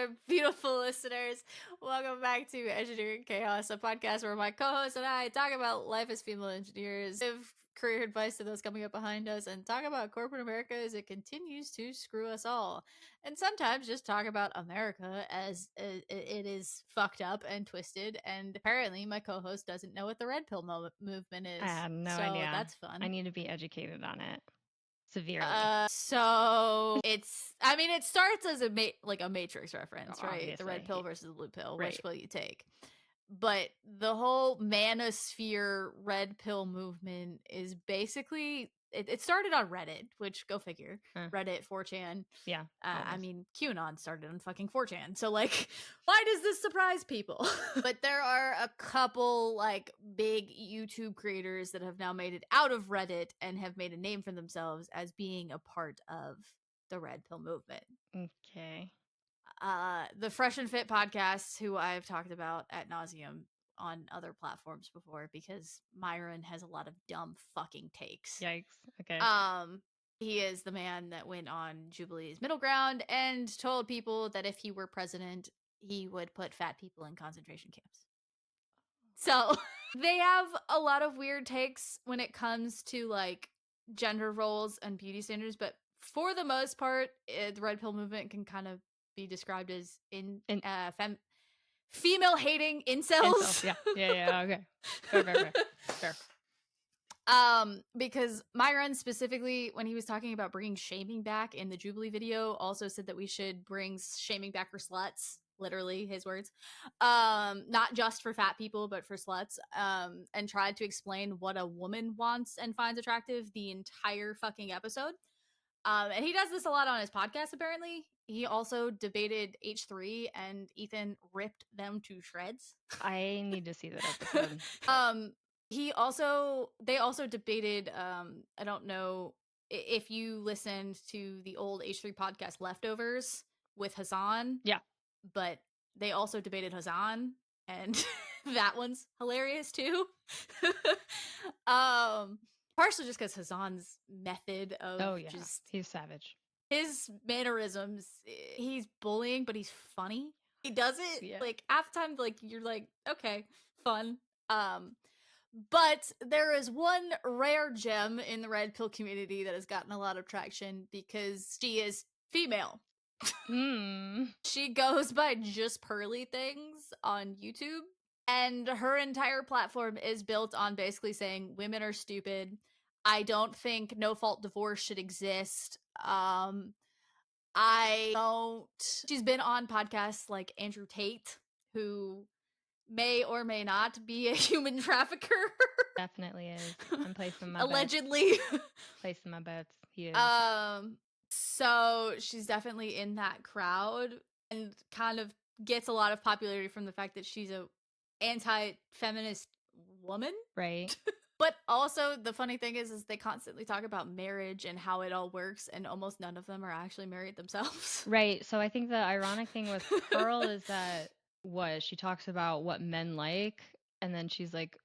there, beautiful listeners. Welcome back to Engineering Chaos, a podcast where my co-host and I talk about life as female engineers, give career advice to those coming up behind us, and talk about corporate America as it continues to screw us all. And sometimes just talk about America as it is fucked up and twisted. And apparently, my co-host doesn't know what the red pill movement is. I have no so idea. That's fun. I need to be educated on it severely. So it starts as a Matrix reference, right? Obviously. The red pill versus the blue pill, Right. which pill you take. But the whole manosphere red pill movement is basically it started on Reddit, which go figure. Reddit, 4chan. Yeah. I mean, QAnon started on fucking 4chan. So like, why does this surprise people? But there are a couple like big YouTube creators that have now made it out of Reddit and have made a name for themselves as being a part of the red pill movement. Okay. The Fresh and Fit podcast, who I've talked about ad nauseum on other platforms before, because Myron has a lot of dumb fucking takes. Yikes. Okay. He is the man that went on Jubilee's Middle Ground and told people that if he were president, he would put fat people in concentration camps. So they have a lot of weird takes when it comes to like gender roles and beauty standards, but for the most part, the red pill movement can kind of be described as female hating incels. Yeah. Okay. Fair. Because Myron specifically, when he was talking about bringing shaming back in the Jubilee video, also said that we should bring shaming back for sluts. Literally his words. Not just for fat people, but for sluts. And tried to explain what a woman wants and finds attractive the entire fucking episode. And he does this a lot on his podcast, apparently. He also debated H3 and Ethan ripped them to shreds. I need to see that episode. They also debated, I don't know if you listened to the old H3 podcast Leftovers with Hassan. Yeah. But they also debated Hassan, and that one's hilarious too. Partially just because Hassan's method of he's savage. His mannerisms, he's bullying, but he's funny. He does it like half the time, like you're like, okay, fun. But there is one rare gem in the red pill community that has gotten a lot of traction because she is female. She goes by Just Pearly Things on YouTube, and her entire platform is built on basically saying women are stupid. I don't think no fault divorce should exist. She's been on podcasts like Andrew Tate, who may or may not be a human trafficker. Definitely is. I'm placing my allegedly bets. Placing my bets. He is. So she's definitely in that crowd and kind of gets a lot of popularity from the fact that she's a anti-feminist woman. Right. But also the funny thing is they constantly talk about marriage and how it all works, and almost none of them are actually married themselves. Right. So I think the ironic thing with Pearl is that she talks about what men like, and then she's like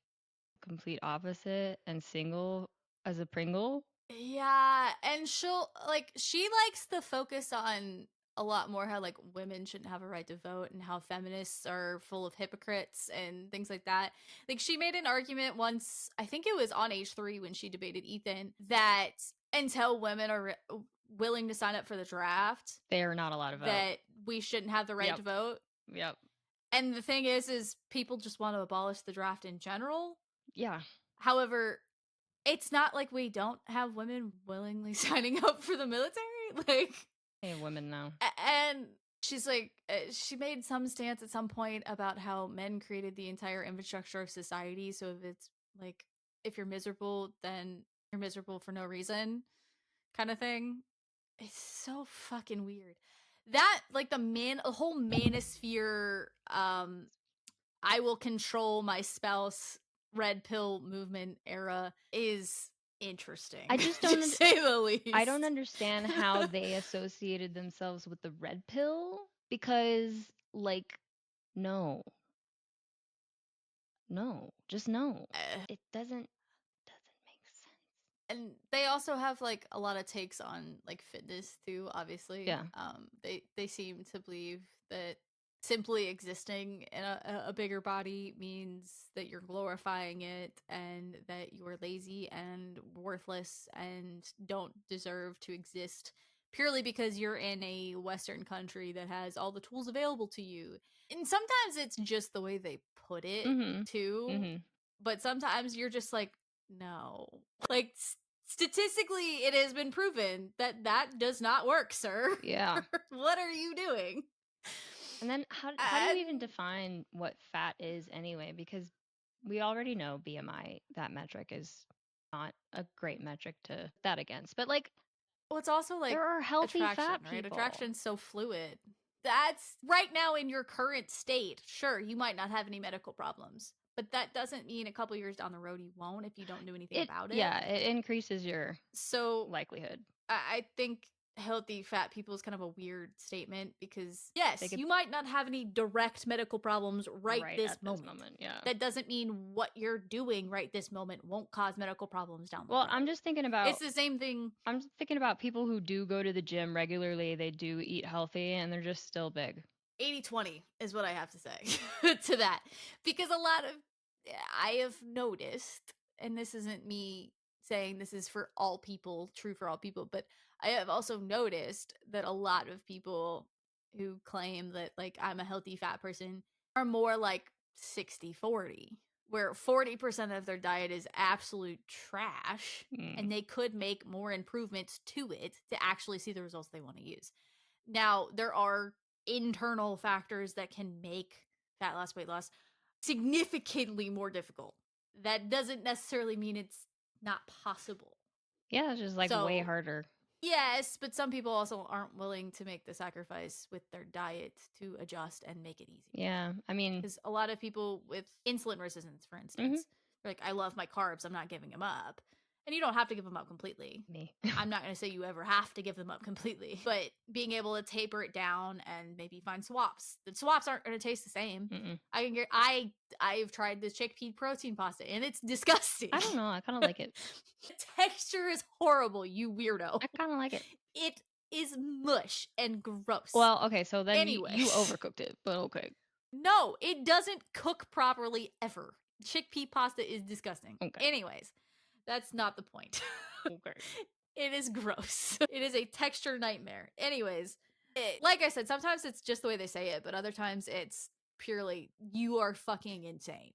complete opposite and single as a Pringle. Yeah, and she likes to focus on a lot more how like women shouldn't have a right to vote and how feminists are full of hypocrites and things like that. Like she made an argument once, I think it was on H3 when she debated Ethan, that until women are willing to sign up for the draft, they are not allowed to vote. That we shouldn't have the right to vote. Yep. And the thing is people just want to abolish the draft in general. Yeah. However, it's not like we don't have women willingly signing up for the military. Like, hey, women now. And she's like, she made some stance at some point about how men created the entire infrastructure of society. So if it's like, if you're miserable, then you're miserable for no reason, kind of thing. It's so fucking weird. That like the whole manosphere, I will control my spouse red pill movement era is interesting. I just don't to say the least. I don't understand how they associated themselves with the red pill, because like no, just no. It doesn't make sense. And they also have like a lot of takes on like fitness too, obviously. Yeah. They seem to believe that simply existing in a bigger body means that you're glorifying it and that you're lazy and worthless and don't deserve to exist purely because you're in a Western country that has all the tools available to you. And sometimes it's just the way they put it too. But sometimes you're just like, no. Like, statistically, it has been proven that that does not work, sir. Yeah. What are you doing? And then how do you even define what fat is anyway? Because we already know BMI, that metric is not a great metric to that against. But like, well, it's also like there are healthy attraction, fat right? people. Attraction's so fluid. That's right now in your current state. Sure, you might not have any medical problems, but that doesn't mean a couple years down the road you won't if you don't do anything about it. Yeah, it increases your likelihood. I think healthy fat people is kind of a weird statement because yes, you might not have any direct medical problems right this moment. Yeah. That doesn't mean what you're doing right this moment won't cause medical problems down the road. road. I'm just thinking about it's the same thing. I'm just thinking about people who do go to the gym regularly, they do eat healthy, and they're just still big. 80-20 is what I have to say to that. Because a lot of I have noticed, and this isn't me saying this is for all people, true for all people, but I have also noticed that a lot of people who claim that like I'm a healthy fat person are more like 60-40, where 40% of their diet is absolute trash and they could make more improvements to it to actually see the results they want to use. Now, there are internal factors that can make fat loss, weight loss significantly more difficult. That doesn't necessarily mean it's not possible. Yeah, it's just like way harder. Yes, but some people also aren't willing to make the sacrifice with their diet to adjust and make it easy. Yeah, I mean, because a lot of people with insulin resistance, for instance, they're like, I love my carbs, I'm not giving them up. And you don't have to give them up completely. Me. I'm not going to say you ever have to give them up completely, but being able to taper it down and maybe find swaps. The swaps aren't going to taste the same. I've tried the chickpea protein pasta and it's disgusting. I don't know. I kind of like it. The texture is horrible, you weirdo. I kind of like it. It is mush and gross. Well, okay, so then anyway. you overcooked it, but okay. No, it doesn't cook properly ever. Chickpea pasta is disgusting. Okay. Anyways, that's not the point. Okay. It is gross. It is a texture nightmare. Anyways, like I said, sometimes it's just the way they say it, but other times it's purely, you are fucking insane.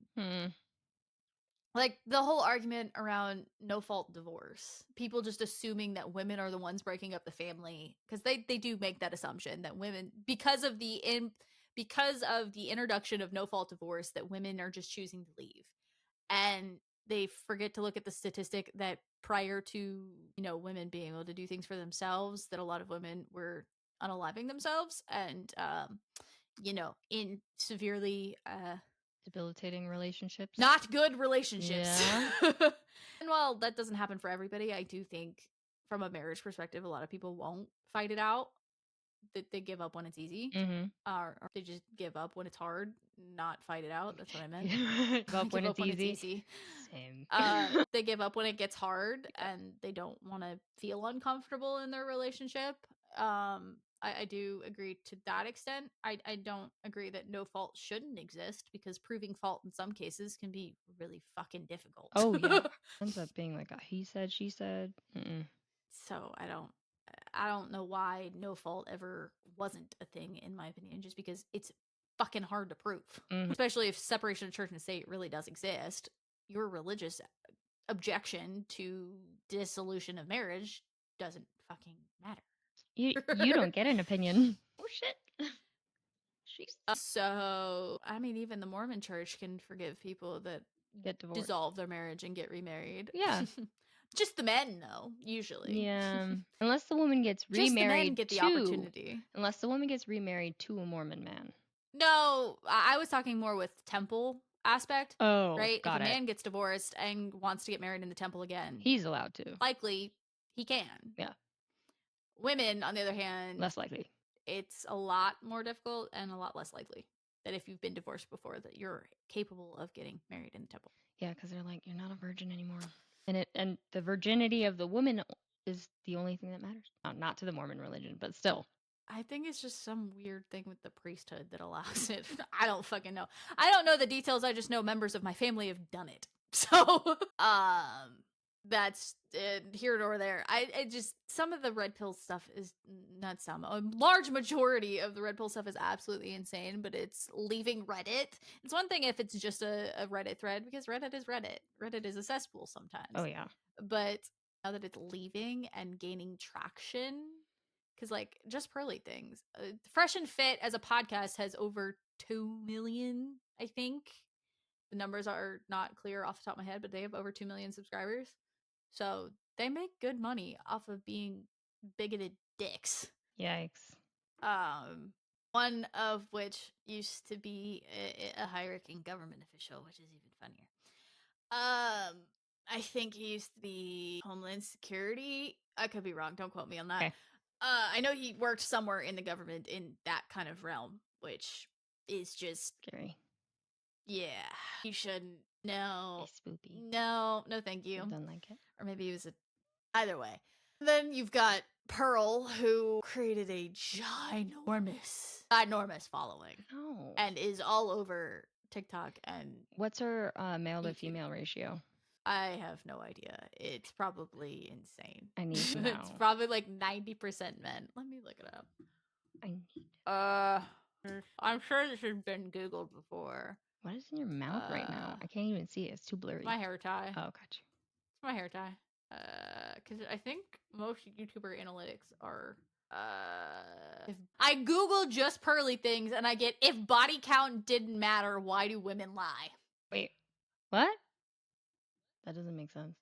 Like the whole argument around no fault divorce, people just assuming that women are the ones breaking up the family, because they do make that assumption that women, because of the introduction of no fault divorce, that women are just choosing to leave. And they forget to look at the statistic that prior to, women being able to do things for themselves, that a lot of women were unaliving themselves and, in severely debilitating relationships. Not good relationships. Yeah. And while that doesn't happen for everybody, I do think from a marriage perspective, a lot of people won't fight it out. That they give up when it's easy, or they just give up when it's hard, not fight it out. That's what I meant. Give up when it's easy. Same. They give up when it gets hard, and they don't want to feel uncomfortable in their relationship. I do agree to that extent. I don't agree that no fault shouldn't exist, because proving fault in some cases can be really fucking difficult. Oh yeah, ends up being like a he said, she said. So I don't know why no fault ever wasn't a thing, in my opinion, just because it's fucking hard to prove. Especially if separation of church and state really does exist. Your religious objection to dissolution of marriage doesn't fucking matter. You don't get an opinion. Oh shit. So, I mean, even the Mormon church can forgive people that get divorced, dissolve their marriage and get remarried. Yeah. Just the men, though, usually. Yeah. Unless the woman gets remarried. Just the men get the opportunity. Unless the woman gets remarried to a Mormon man. No, I was talking more with temple aspect. Oh, right? If a got it. man gets divorced and wants to get married in the temple again, he's allowed to. Likely, he can. Yeah. Women, on the other hand, less likely. It's a lot more difficult and a lot less likely that if you've been divorced before, that you're capable of getting married in the temple. Yeah, because they're like, you're not a virgin anymore. And the virginity of the woman is the only thing that matters. Not to the Mormon religion, but still. I think it's just some weird thing with the priesthood that allows it. I don't fucking know. I don't know the details. I just know members of my family have done it. So, that's here nor there. I just, some of the red pill stuff is not some. A large majority of the red pill stuff is absolutely insane, but it's leaving Reddit. It's one thing if it's just a Reddit thread, because Reddit is Reddit. Reddit is a cesspool sometimes. Oh yeah. But now that it's leaving and gaining traction, because like just Pearly Things, Fresh and Fit as a podcast has over 2 million, I think. The numbers are not clear off the top of my head, but they have over 2 million subscribers. So they make good money off of being bigoted dicks. Yikes. One of which used to be a high-ranking government official, which is even funnier. I think he used to be Homeland Security. I could be wrong. Don't quote me on that. Okay. I know he worked somewhere in the government in that kind of realm, which is just scary. Yeah, you shouldn't. No, It's spoopy. no, thank you. Don't like it. Or maybe he was either way. Then you've got Pearl, who created a ginormous following. Oh. And is all over TikTok and what's her male to YouTube. female ratio? I have no idea. It's probably insane. I need to know. It's probably like 90% men. Let me look it up. I need. I'm sure this has been Googled before. What is in your mouth right now? I can't even see it. It's too blurry. My hair tie. Oh, gotcha. It's my hair tie. Because I think most YouTuber analytics are. If I Google just Pearly Things and I get if body count didn't matter, why do women lie? Wait, what? That doesn't make sense.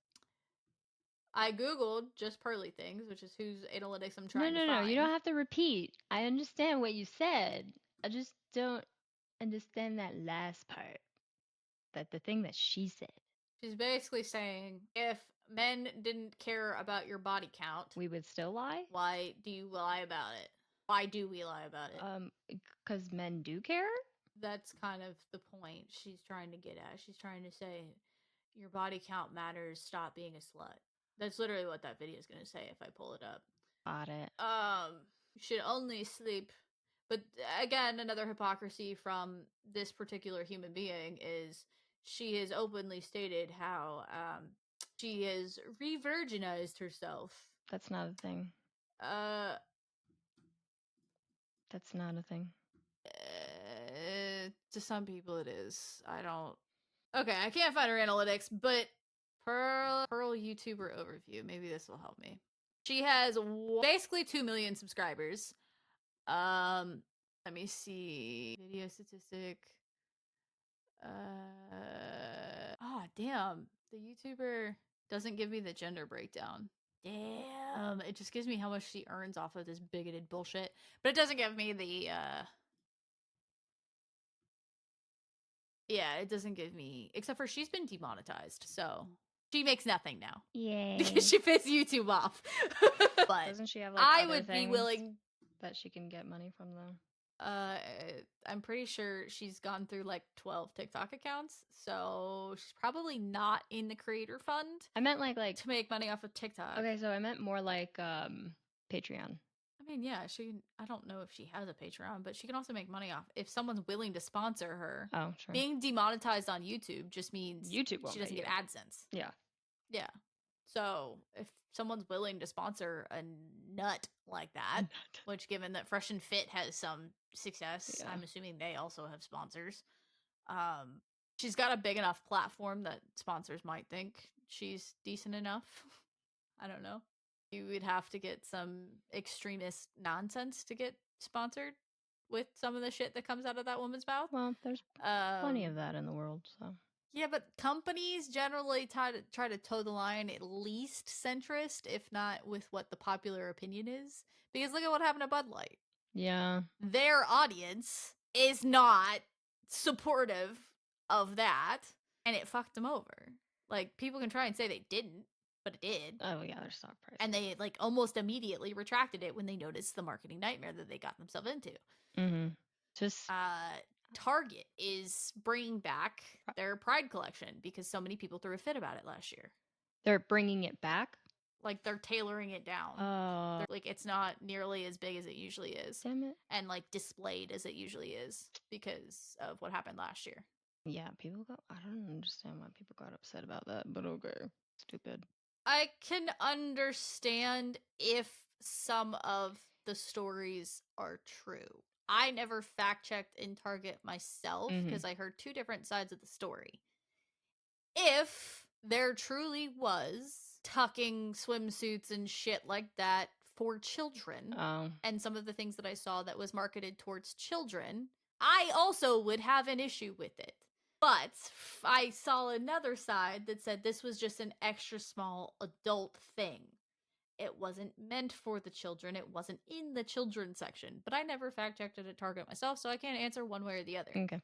I Googled just Pearly Things, which is whose analytics I'm trying to find. No, you don't have to repeat. I understand what you said. I just don't understand that last part. That the thing that she said. She's basically saying if men didn't care about your body count, we would still lie? Why do you lie about it? Why do we lie about it? Because men do care? That's kind of the point she's trying to get at. She's trying to say your body count matters, stop being a slut. That's literally what that video is going to say if I pull it up. Got it. You should only sleep. But again, another hypocrisy from this particular human being is she has openly stated how she has re-virginized herself. That's not a thing. That's not a thing. To some people it is. I don't. Okay, I can't find her analytics, but Pearl YouTuber overview. Maybe this will help me. She has basically 2 million subscribers. Let me see. Video statistic. Damn. The YouTuber doesn't give me the gender breakdown. Damn. It just gives me how much she earns off of this bigoted bullshit. But it doesn't give me the, Yeah, it doesn't give me... Except for she's been demonetized, so... She makes nothing now. Yay. Because she pissed YouTube off. But doesn't she have like I other would things be willing... that she can get money from them? I'm pretty sure she's gone through like 12 TikTok accounts, so she's probably not in the creator fund. I meant like to make money off of TikTok. Okay, so I meant more like Patreon. I mean, yeah, I don't know if she has a Patreon, but she can also make money off if someone's willing to sponsor her. Oh, sure. Being demonetized on YouTube just means YouTube won't she doesn't get AdSense. Yeah. Yeah. So if someone's willing to sponsor a nut like that, which given that Fresh and Fit has some success, I'm assuming they also have sponsors. She's got a big enough platform that sponsors might think she's decent enough. I don't know. You would have to get some extremist nonsense to get sponsored with some of the shit that comes out of that woman's mouth. Well, there's plenty of that in the world, so. Yeah, but companies generally try to toe the line at least centrist, if not with what the popular opinion is. Because look at what happened to Bud Light. Yeah. Their audience is not supportive of that, and it fucked them over. Like, people can try and say they didn't, but it did. Oh, yeah, their stock price. And they, like, almost immediately retracted it when they noticed the marketing nightmare that they got themselves into. Mm-hmm. Just... Target is bringing back their Pride collection because so many people threw a fit about it last year. They're bringing it back? Like, they're tailoring it down. Oh. Like, it's not nearly as big as it usually is. Damn it. And, like, displayed as it usually is because of what happened last year. Yeah, I don't understand why people got upset about that, but okay. Stupid. I can understand if some of the stories are true. I never fact checked in Target myself because I heard two different sides of the story. If there truly was tucking swimsuits and shit like that for children, and some of the things that I saw that was marketed towards children, I also would have an issue with it. But I saw another side that said this was just an extra small adult thing. It wasn't meant for the children. It wasn't in the children's section. But I never fact checked it at Target myself, so I can't answer one way or the other. Okay.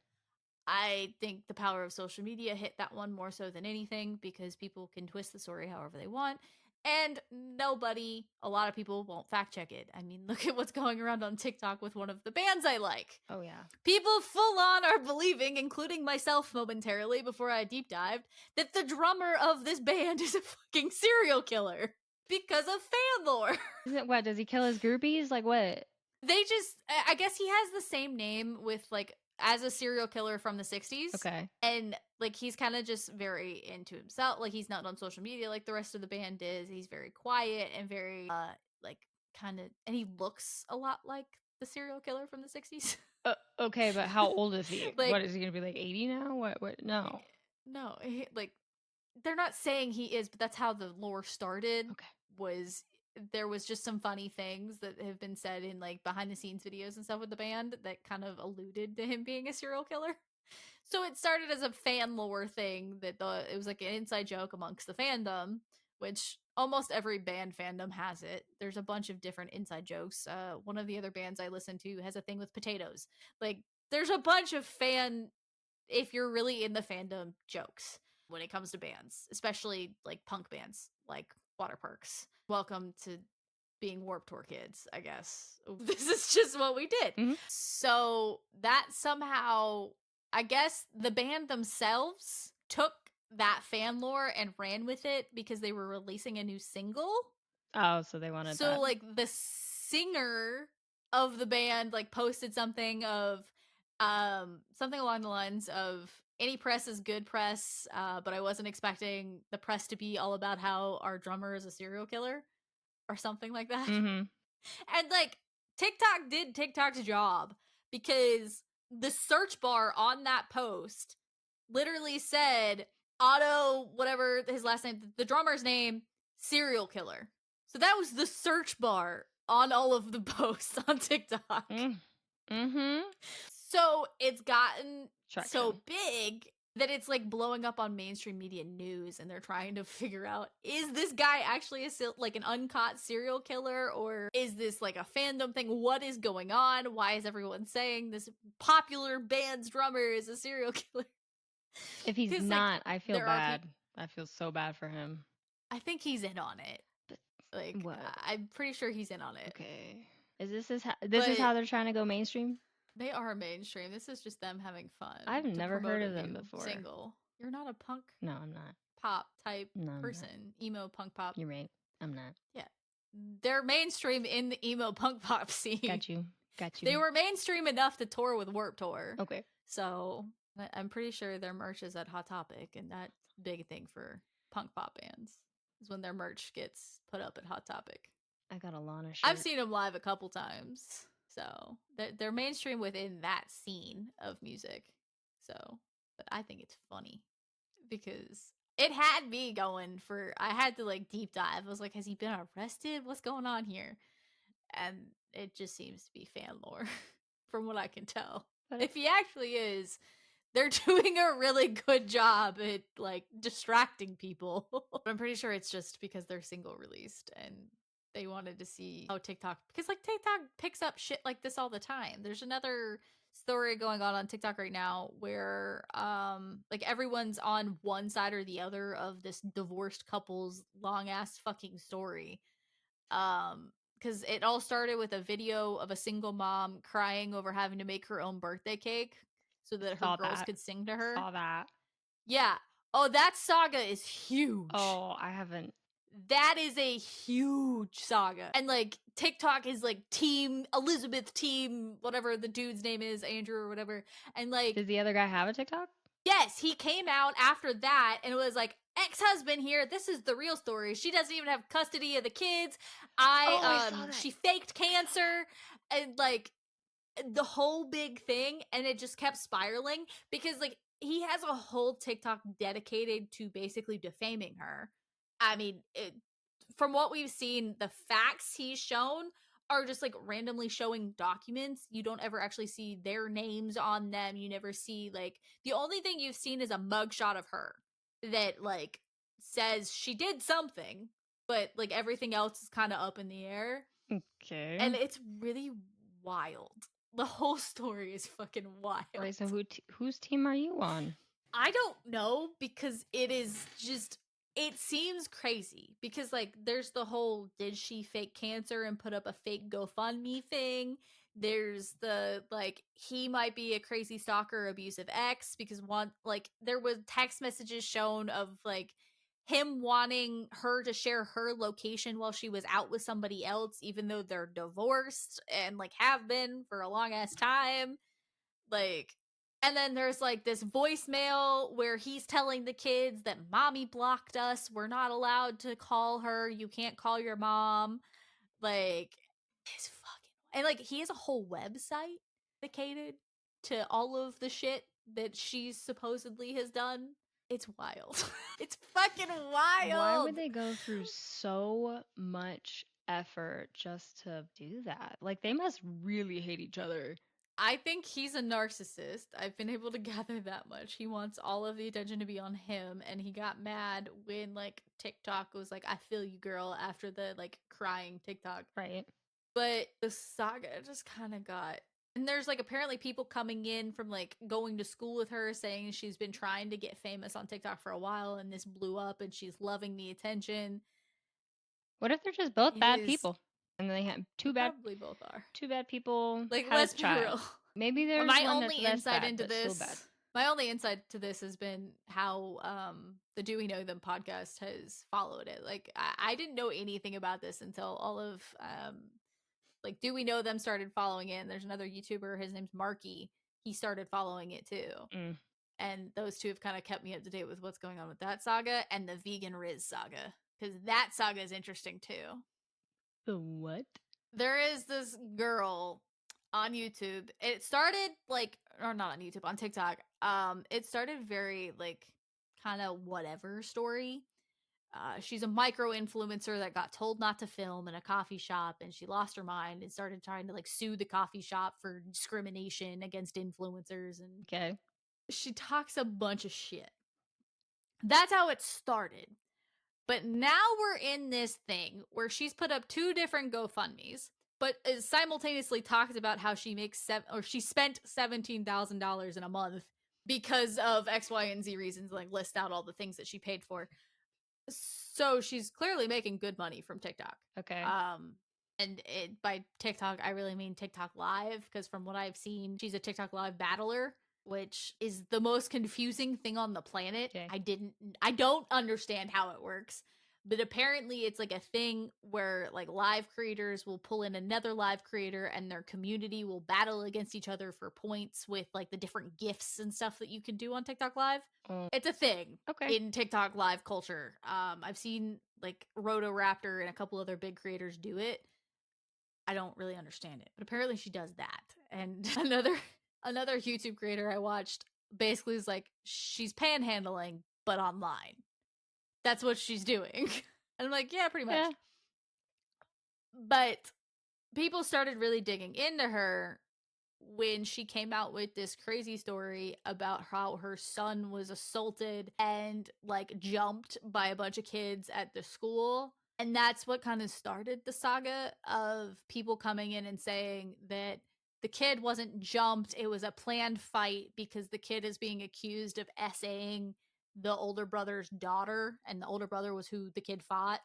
I think the power of social media hit that one more so than anything because people can twist the story however they want. And a lot of people won't fact check it. I mean, look at what's going around on TikTok with one of the bands I like. Oh, yeah. People full on are believing, including myself momentarily before I deep dived, that the drummer of this band is a fucking serial killer because of fan lore. What, does he kill his groupies? Like what? I guess he has the same name with like as a serial killer from the 60s. Okay. And like he's kind of just very into himself. Like he's not on social media like the rest of the band is. He's very quiet and very like kind of, and he looks a lot like the serial killer from the 60s. Okay, but how old is he? Like, what is he gonna be like 80 now? What? No. No, like they're not saying he is, but that's how the lore started. Okay. There was just some funny things that have been said in like behind the scenes videos and stuff with the band that kind of alluded to him being a serial killer. So it started as a fan lore thing that it was like an inside joke amongst the fandom, which almost every band fandom has it. There's a bunch of different inside jokes. One of the other bands I listen to has a thing with potatoes. Like there's a bunch of if you're really in the fandom, jokes when it comes to bands, especially like punk bands like Waterparks. Welcome to being Warped Tour kids, I guess. This is just what we did. Mm-hmm. So that somehow, I guess the band themselves took that fan lore and ran with it because they were releasing a new single. Oh, so they wanted that. So like the singer of the band like posted something of something along the lines of any press is good press, but I wasn't expecting the press to be all about how our drummer is a serial killer or something like that. Mm-hmm. And like TikTok did TikTok's job because the search bar on that post literally said Otto, whatever his last name, the drummer's name, serial killer. So that was the search bar on all of the posts on TikTok. Mm-hmm. So it's gotten Traction. So big that it's like blowing up on mainstream media news, and they're trying to figure out, is this guy actually like an uncaught serial killer, or is this like a fandom thing? What is going on? Why is everyone saying this popular band's drummer is a serial killer? If he's not, I feel bad. I feel so bad for him. I think he's in on it. Like, what? I'm pretty sure he's in on it. Okay. Is how they're trying to go mainstream? They are mainstream. This is just them having fun. I've never heard of them before. Single. You're not a punk? No, I'm not. Pop type person. Emo punk pop. You're right. I'm not. Yeah. They're mainstream in the emo punk pop scene. Got you. They were mainstream enough to tour with Warped Tour. Okay. So I'm pretty sure their merch is at Hot Topic, and that's a big thing for punk pop bands is when their merch gets put up at Hot Topic. I got a Lana shirt. I've seen them live a couple times. So they're mainstream within that scene of music. So, but I think it's funny because it had me going I had to like deep dive. I was like, has he been arrested? What's going on here? And it just seems to be fan lore from what I can tell. If he actually is, they're doing a really good job at like distracting people. But I'm pretty sure it's just because they're single released and they wanted to see how TikTok, because like TikTok picks up shit like this all the time. There's another story going on TikTok right now where like everyone's on one side or the other of this divorced couple's long ass fucking story. Because it all started with a video of a single mom crying over having to make her own birthday cake so that her girls could sing to her. Saw that. Yeah. Oh, that saga is huge. Oh, I haven't. That is a huge saga. And like TikTok is like team Elizabeth, team whatever the dude's name is, Andrew or whatever. And like, Does the other guy have a TikTok? yes, he came out after that and it was like, ex-husband here, this is the real story. She doesn't even have custody of the kids. I saw that. She faked cancer, and like the whole big thing, and it just kept spiraling because like he has a whole TikTok dedicated to basically defaming her. I mean, from what we've seen, the facts he's shown are just like randomly showing documents. You don't ever actually see their names on them. You never see like the only thing you've seen is a mugshot of her that like says she did something, but like everything else is kind of up in the air. Okay. And it's really wild. The whole story is fucking wild. Right, so whose team are you on? I don't know because it is just it seems crazy because like there's the whole did she fake cancer and put up a fake GoFundMe thing. There's the like he might be a crazy stalker abusive ex because one like there was text messages shown of like him wanting her to share her location while she was out with somebody else even though they're divorced and like have been for a long ass time. Like, and then there's like this voicemail where he's telling the kids that mommy blocked us. We're not allowed to call her. You can't call your mom. Like, it's fucking. And like, he has a whole website dedicated to all of the shit that she supposedly has done. It's wild. It's fucking wild. Why would they go through so much effort just to do that? Like, they must really hate each other. I think he's a narcissist. I've been able to gather that much. He wants all of the attention to be on him, and he got mad when like TikTok was like, "I feel you, girl," after the like crying TikTok. Right. But the saga just kind of got. And there's like apparently people coming in from like going to school with her saying she's been trying to get famous on TikTok for a while, and this blew up, and she's loving the attention. What if they're just both bad people? And they have They probably both are. two bad people. Like, had let's a be child. real. Maybe there's my one only that's insight bad, into but still this. bad. My only insight to this has been how the Do We Know Them podcast has followed it. Like, I didn't know anything about this until all of like Do We Know Them started following it. And there's another YouTuber, his name's Marky. He started following it too. And those two have kind of kept me up to date with what's going on with that saga and the vegan Riz saga. Because that saga is interesting too. The what? There is this girl on YouTube. It started like, or not on YouTube, on TikTok. It started very like kind of whatever story. She's a micro influencer that got told not to film in a coffee shop, and she lost her mind and started trying to like sue the coffee shop for discrimination against influencers. And okay, she talks a bunch of shit. That's how it started. But now we're in this thing where she's put up 2 different GoFundMes, but is simultaneously talks about how she makes she spent $17,000 in a month because of X, Y, and Z reasons. Like list out all the things that she paid for. So she's clearly making good money from TikTok. Okay. And by TikTok, I really mean TikTok Live, because from what I've seen, she's a TikTok Live battler, which is the most confusing thing on the planet. Okay. I don't understand how it works, but apparently it's like a thing where like live creators will pull in another live creator and their community will battle against each other for points with like the different gifts and stuff that you can do on TikTok Live. It's a thing in TikTok Live culture. I've seen like Rotoraptor and a couple other big creators do it. I don't really understand it, but apparently she does that. And another YouTube creator I watched basically is like, she's panhandling, but online. That's what she's doing. And I'm like, yeah, pretty much. Yeah. But people started really digging into her when she came out with this crazy story about how her son was assaulted and like jumped by a bunch of kids at the school. And that's what kind of started the saga of people coming in and saying that the kid wasn't jumped. It was a planned fight because the kid is being accused of essaying the older brother's daughter, and the older brother was who the kid fought.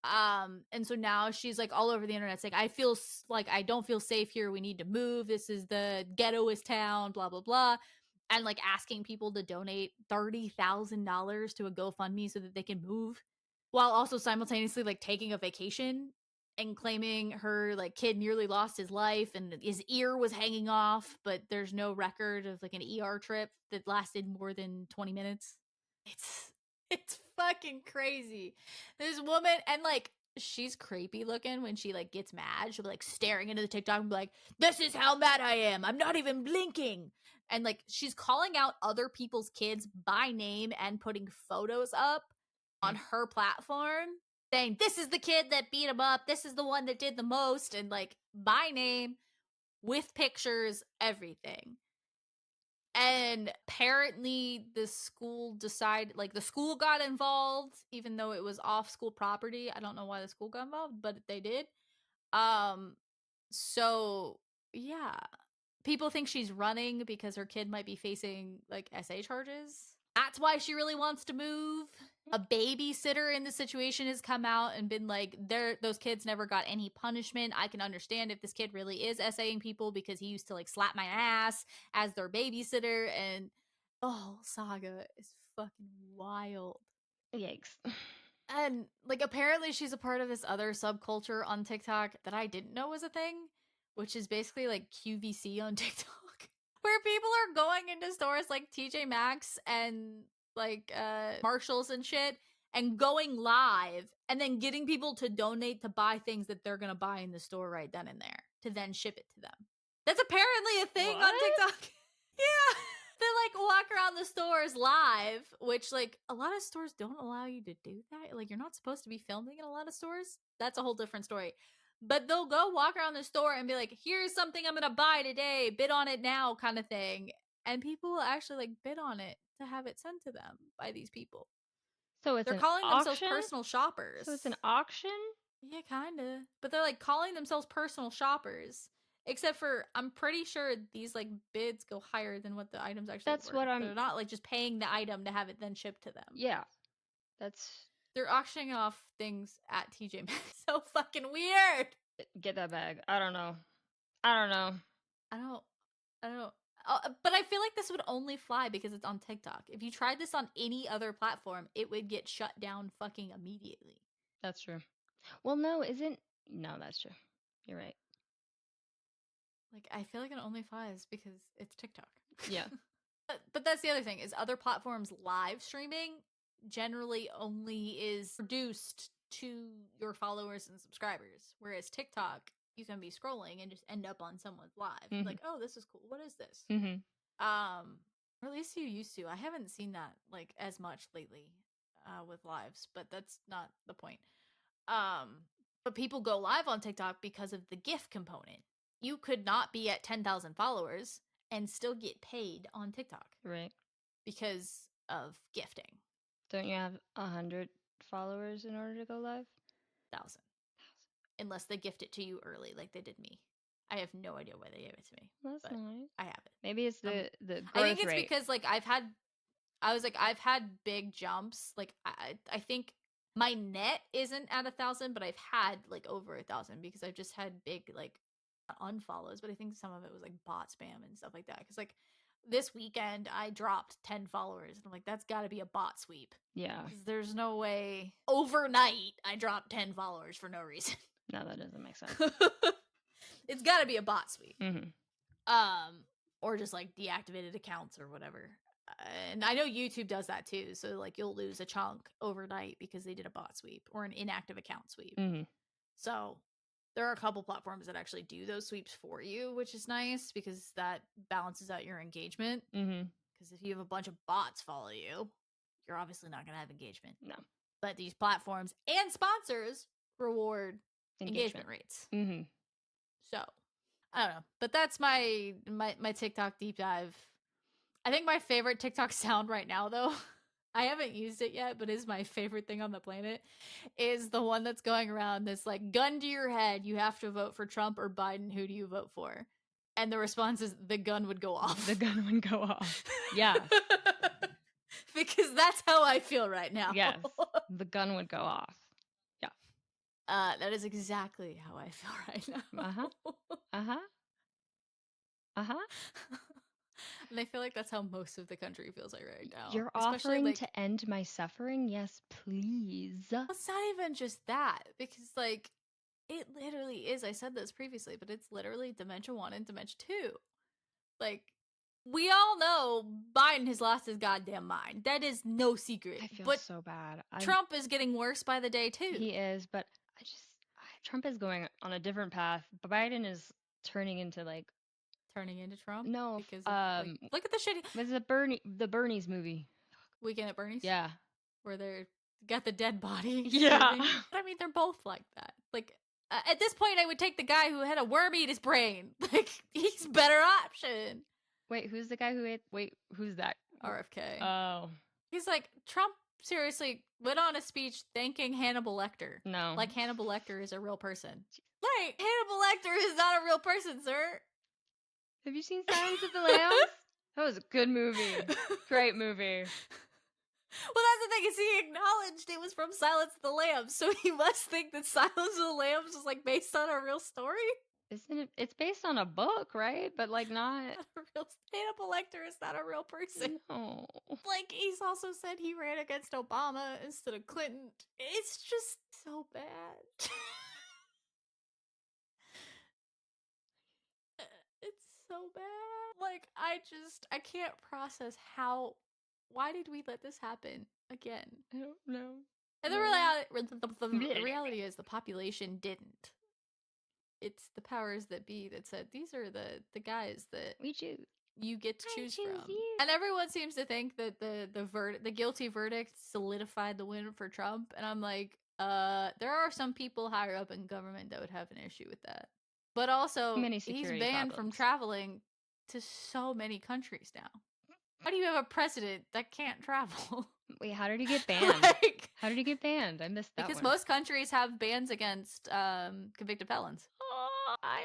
And so now she's like all over the internet. It's like, I feel like I don't feel safe here. We need to move. This is the ghettoest town, blah, blah, blah. and like asking people to donate $30,000 to a GoFundMe so that they can move, while also simultaneously like taking a vacation and claiming her like kid nearly lost his life and his ear was hanging off, but there's no record of like an ER trip that lasted more than 20 minutes. It's fucking crazy. This woman, and like she's creepy looking when she like gets mad. She'll be like staring into the TikTok and be like, "This is how mad I am. I'm not even blinking." And like she's calling out other people's kids by name and putting photos up on her platform saying, "This is the kid that beat him up. This is the one that did the most," and like by name with pictures, everything. And apparently the school decided, like the school got involved even though it was off school property. I don't know why the school got involved, but they did. So yeah, people think she's running because her kid might be facing like SA charges. That's why she really wants to move. A babysitter in the situation has come out and been like, those kids never got any punishment. I can understand if this kid really is SAing people because he used to like slap my ass as their babysitter, and the whole saga is fucking wild. Yikes. And like apparently she's a part of this other subculture on TikTok that I didn't know was a thing, which is basically like QVC on TikTok, where people are going into stores like TJ Maxx and like Marshalls and shit and going live and then getting people to donate to buy things that they're gonna buy in the store right then and there to then ship it to them. That's apparently a thing on TikTok. Yeah. They like walk around the stores live, which like a lot of stores don't allow you to do that. Like you're not supposed to be filming in a lot of stores. That's a whole different story. But they'll go walk around the store and be like, "Here's something I'm gonna buy today, bid on it now," kind of thing. And people will actually like bid on it to have it sent to them by these people. So they're calling themselves personal shoppers. So it's an auction? Yeah, kinda. But they're like calling themselves personal shoppers. Except for, I'm pretty sure these like bids go higher than what the items actually That's worth. what I'm. They're not like just paying the item to have it then shipped to them. Yeah, they're auctioning off things at TJ Maxx. So fucking weird. Get that bag. I don't know. I don't. But I feel like this would only fly because it's on TikTok. If you tried this on any other platform, it would get shut down fucking immediately. That's true. Well, no, that's true. You're right. Like, I feel like it only flies because it's TikTok. Yeah. But that's the other thing, is other platforms live streaming generally only is produced to your followers and subscribers. Whereas TikTok, you can be scrolling and just end up on someone's live. Mm-hmm. Like, oh, this is cool. What is this? Mm-hmm. Or at least you used to. I haven't seen that like as much lately with lives, but that's not the point. But people go live on TikTok because of the gift component. You could not be at 10,000 followers and still get paid on TikTok. Right. Because of gifting. Don't you have 100 followers in order to go live? 1,000. Unless they gift it to you early like they did me. I have no idea why they gave it to me. That's nice. I have it. Maybe it's the growth I think it's rate. because like I've had big jumps. Like I think my net isn't at 1,000, but I've had like over 1,000 because I've just had big like unfollows, but I think some of it was like bot spam and stuff like that. Because like this weekend I dropped 10 followers and I'm like, that's got to be a bot sweep. Yeah. There's no way overnight I dropped 10 followers for no reason. No, that doesn't make sense. It's got to be a bot sweep. Mm-hmm. Or just like deactivated accounts or whatever. And I know YouTube does that too. So like you'll lose a chunk overnight because they did a bot sweep or an inactive account sweep. Mm-hmm. So there are a couple platforms that actually do those sweeps for you, which is nice because that balances out your engagement. Mm-hmm. Because if you have a bunch of bots follow you, you're obviously not going to have engagement. No. But these platforms and sponsors reward engagement rates. Mm-hmm. So I don't know, but that's my TikTok deep dive. I think my favorite TikTok sound right now, though, I haven't used it yet, but is my favorite thing on the planet, is the one that's going around this like, gun to your head, you have to vote for Trump or Biden, who do you vote for? And the response is, the gun would go off. The gun would go off. Yeah. Because that's how I feel right now. Yes. The gun would go off. Yeah. That is exactly how I feel right now. Uh-huh. Uh-huh. Uh-huh. And I feel like that's how most of the country feels like right now. You're Especially, offering like, to end my suffering? Yes, please. it's not even just that, because, like, it literally is. I said this previously, but it's literally Dementia 1 and Dementia 2. Like, we all know Biden has lost his goddamn mind. That is no secret. I feel but so bad. Trump is getting worse by the day, too. He is, but Trump is going on a different path. Biden is turning into Turning into Trump? no, Because of, like, look at the shit. It's the Bernie's movie. Weekend at Bernie's? Yeah. Where they're got the dead body. Yeah. But I mean, they're both like that. Like, at this point, I would take the guy who had a worm eat his brain. Like, he's a better option. Wait, who's the guy who ate? Wait, who's that? RFK. Oh. He's like, Trump seriously went on a speech thanking Hannibal Lecter. No. Like, Hannibal Lecter is a real person. Like, Hannibal Lecter is not a real person, sir. Have you seen Silence of the Lambs? That was a good movie. Great movie. Well, that's the thing, is he acknowledged it was from Silence of the Lambs, so he must think that Silence of the Lambs was, like, based on a real story? Isn't it? It's based on a book, right? But, like, not a real... Hannibal Lecter is not a real person. No. Like, he's also said he ran against Obama instead of Clinton. It's just so bad. It's so bad. Like, I can't process why did we let this happen again? I don't know. And the reality is the population didn't. It's the powers that be that said, these are the guys that we choose. You get to choose from. You. And everyone seems to think that the guilty verdict solidified the win for Trump. And I'm like, there are some people higher up in government that would have an issue with that. But also, he's banned from traveling to so many countries now. How do you have a president that can't travel? Wait, how did he get banned? How did he get banned? I missed that because most countries have bans against convicted felons. Oh, I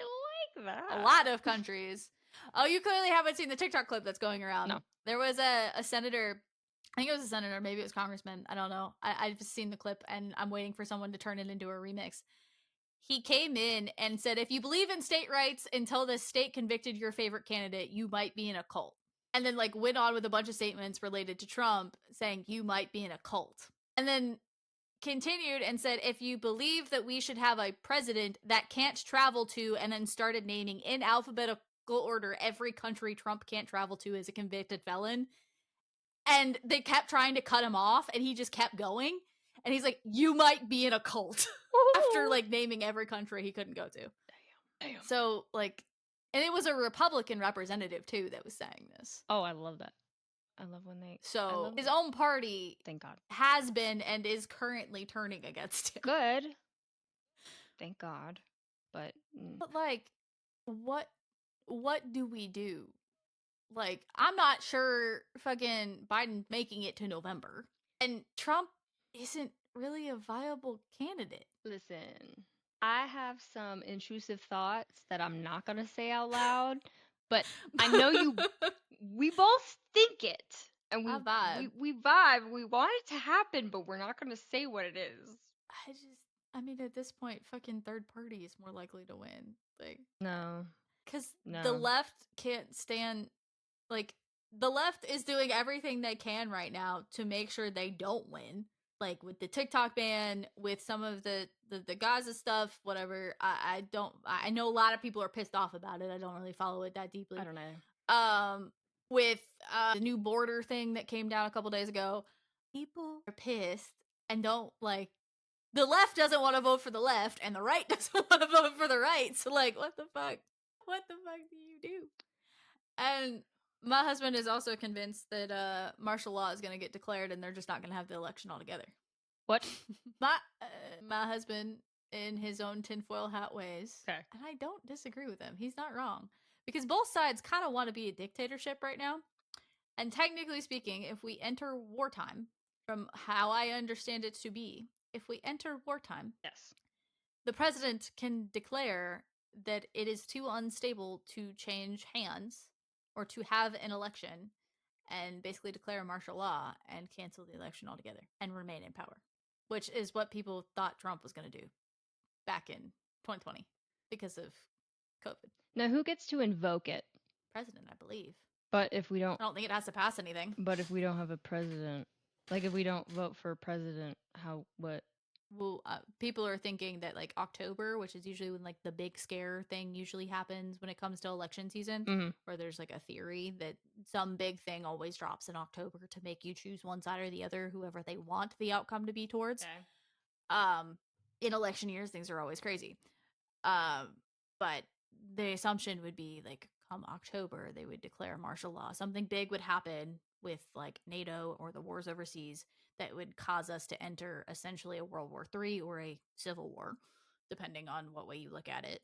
like that. A lot of countries. Oh, you clearly haven't seen the TikTok clip that's going around. No. There was a senator, I think it was a senator, maybe it was congressman, I don't know. I've just seen the clip and I'm waiting for someone to turn it into a remix. He came in and said, if you believe in state rights until the state convicted your favorite candidate, you might be in a cult. And then, like, went on with a bunch of statements related to Trump saying you might be in a cult. And then continued and said, if you believe that we should have a president that can't travel to, and then started naming in alphabetical order every country Trump can't travel to as a convicted felon. And they kept trying to cut him off, and he just kept going. And he's like, you might be in a cult. After, like, naming every country he couldn't go to. Damn. So, like, and it was a Republican representative, too, that was saying this. Oh, I love that. I love when they... So, his own party... Thank God. ...has been and is currently turning against him. Good. Thank God. But like, what do we do? Like, I'm not sure fucking Biden's making it to November. And Trump isn't really a viable candidate. Listen, I have some intrusive thoughts that I'm not going to say out loud, but I know you, we both think it. And we vibe. We vibe. We want it to happen, but we're not going to say what it is. I mean, at this point, fucking third party is more likely to win. Like, no. Because the left can't stand, like, the left is doing everything they can right now to make sure they don't win. Like, with the TikTok ban, with some of the Gaza stuff, whatever. I know a lot of people are pissed off about it. I don't really follow it that deeply. I don't know. With the new border thing that came down a couple days ago, people are pissed and don't, like, the left doesn't want to vote for the left, and the right doesn't want to vote for the right. So, like, what the fuck? What the fuck do you do? And my husband is also convinced that martial law is going to get declared, and they're just not going to have the election altogether. What? My husband, in his own tinfoil hat ways, okay. And I don't disagree with him. He's not wrong. Because both sides kind of want to be a dictatorship right now. And technically speaking, if we enter wartime, from how I understand it to be, if we enter wartime, yes, the president can declare that it is too unstable to change hands or to have an election and basically declare martial law and cancel the election altogether and remain in power, which is what people thought Trump was going to do back in 2020 because of COVID. Now, who gets to invoke it? President, I believe. But if we don't... I don't think it has to pass anything. But if we don't have a president, like if we don't vote for a president, what? Well, people are thinking that like October, which is usually when like the big scare thing usually happens when it comes to election season, where there's like a theory that some big thing always drops in October to make you choose one side or the other, whoever they want the outcome to be towards. Okay. In election years, things are always crazy. But the assumption would be like come October, they would declare martial law. Something big would happen with like NATO or the wars overseas that would cause us to enter essentially a World War III or a civil war, depending on what way you look at it.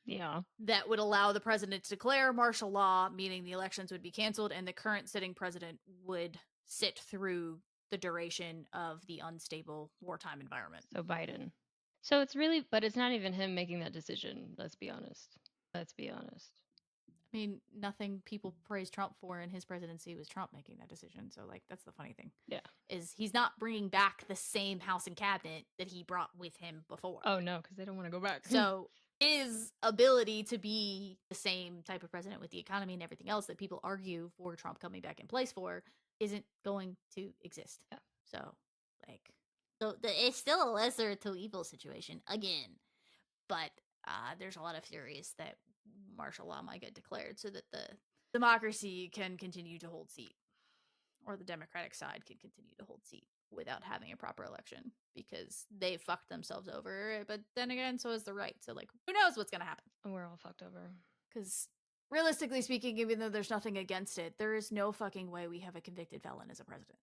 Yeah. That would allow the president to declare martial law, meaning the elections would be canceled and the current sitting president would sit through the duration of the unstable wartime environment. So Biden. So it's really, but it's not even him making that decision. Let's be honest. I mean, nothing people praise Trump for in his presidency was Trump making that decision. So, like, that's the funny thing. Yeah. Is he's not bringing back the same House and Cabinet that he brought with him before. Oh, no, because they don't want to go back. So, his ability to be the same type of president with the economy and everything else that people argue for Trump coming back in place for isn't going to exist. Yeah. So, like, it's still a lesser to evil situation again. But there's a lot of theories that martial law might get declared so that the democracy can continue to hold seat, or the Democratic side can continue to hold seat without having a proper election because they fucked themselves over. But then again, so is the right. So like, who knows what's gonna happen? We're all fucked over. Because realistically speaking, even though there's nothing against it, there is no fucking way we have a convicted felon as a president.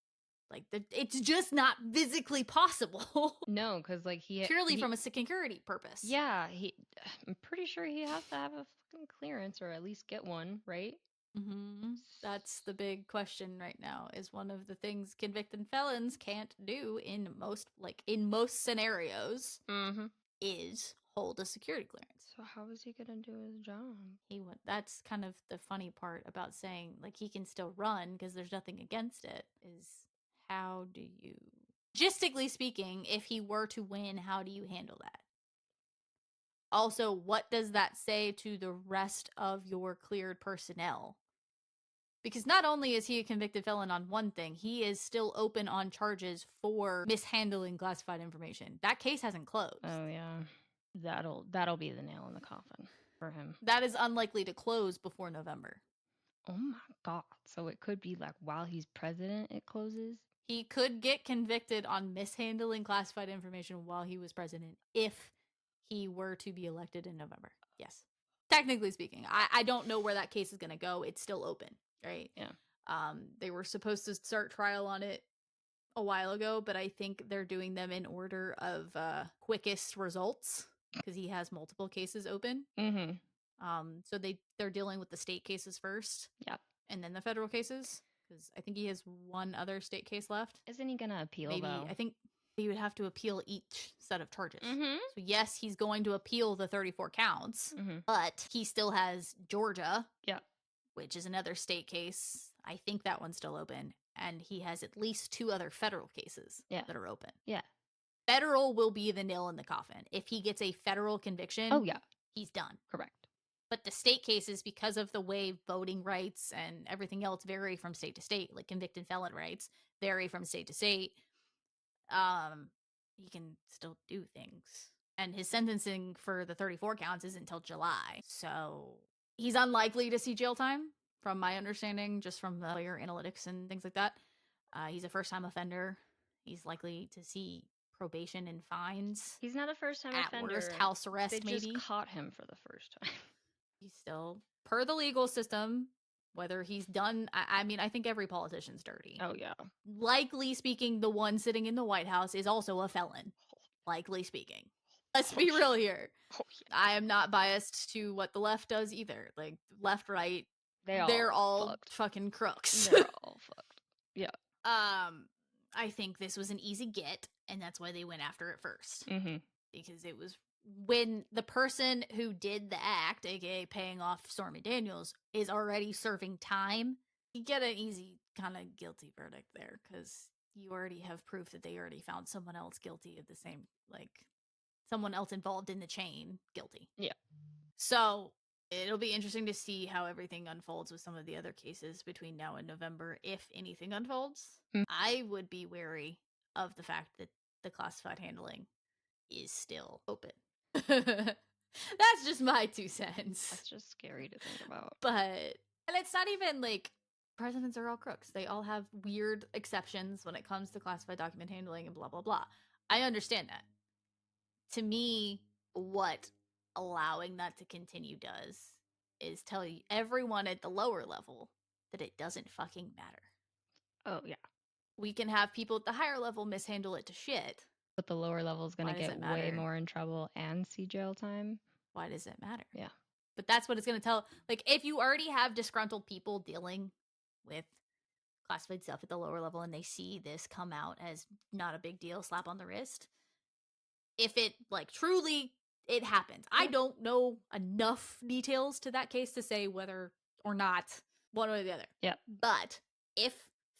Like, it's just not physically possible. No, because like purely from a security purpose. Yeah, I'm pretty sure he has to have a fucking clearance or at least get one, right? Mm-hmm. That's the big question right now. Is one of the things convicted felons can't do in most scenarios is hold a security clearance. So how is he gonna do his job? That's kind of the funny part about saying like he can still run because there's nothing against it. Is how do you, logistically speaking, if he were to win, how do you handle that? Also, what does that say to the rest of your cleared personnel? Because not only is he a convicted felon on one thing, he is still open on charges for mishandling classified information. That case hasn't closed. Oh yeah. That'll be the nail in the coffin for him. That is unlikely to close before November. Oh my God. So it could be like while he's president, it closes? He could get convicted on mishandling classified information while he was president if he were to be elected in November. Yes. Technically speaking. I don't know where that case is going to go. It's still open, right? Yeah. They were supposed to start trial on it a while ago, but I think they're doing them in order of quickest results because he has multiple cases open. So they're dealing with the state cases first. Yep. And then the federal cases. Because I think he has one other state case left. Isn't he going to appeal, Maybe, though? I think he would have to appeal each set of charges. So yes, he's going to appeal the 34 counts, but he still has Georgia, which is another state case. I think that one's still open. And he has at least 2 other federal cases that are open. Yeah. Federal will be the nail in the coffin. If he gets a federal conviction, he's done. Correct. But the state cases, because of the way voting rights and everything else vary from state to state, like convicted felon rights vary from state to state, he can still do things. And his sentencing for the 34 counts isn't until July. So he's unlikely to see jail time, from my understanding, just from the lawyer analytics and things like that. He's a first-time offender. He's likely to see probation and fines. He's not a first-time offender. At worst, house arrest, maybe. They just caught him for the first time. He's still, per the legal system, whether he's done, I mean, I think every politician's dirty. Oh, yeah. Likely speaking, the one sitting in the White House is also a felon. Likely speaking. Let's be real here. I am not biased to what the left does either. Like, left, right, they're all fucking crooks. They're all fucked. Yeah. I think this was an easy get, and that's why they went after it first. Because it was when the person who did the act, aka paying off Stormy Daniels, is already serving time, you get an easy kind of guilty verdict there because you already have proof that they already found someone else guilty of the same, like someone else involved in the chain guilty. Yeah. So It'll be interesting to see how everything unfolds with some of the other cases between now and November, if anything unfolds. I would be wary of the fact that the classified handling is still open. That's just my 2 cents. That's just scary to think about. But, and it's not even like presidents are all crooks. They all have weird exceptions when it comes to classified document handling and blah, blah, blah. I understand that. To me, what allowing that to continue does is tell you everyone at the lower level that it doesn't fucking matter. Oh, yeah. We can have people at the higher level mishandle it to shit. But the lower level is going to get way more in trouble and see jail time. Why does it matter? Yeah. But that's what it's going to tell. Like, if you already have disgruntled people dealing with classified stuff at the lower level and they see this come out as not a big deal, slap on the wrist, if it, like, truly it happens. Yeah. I don't know enough details to that case to say whether or not one way or the other. Yeah. But if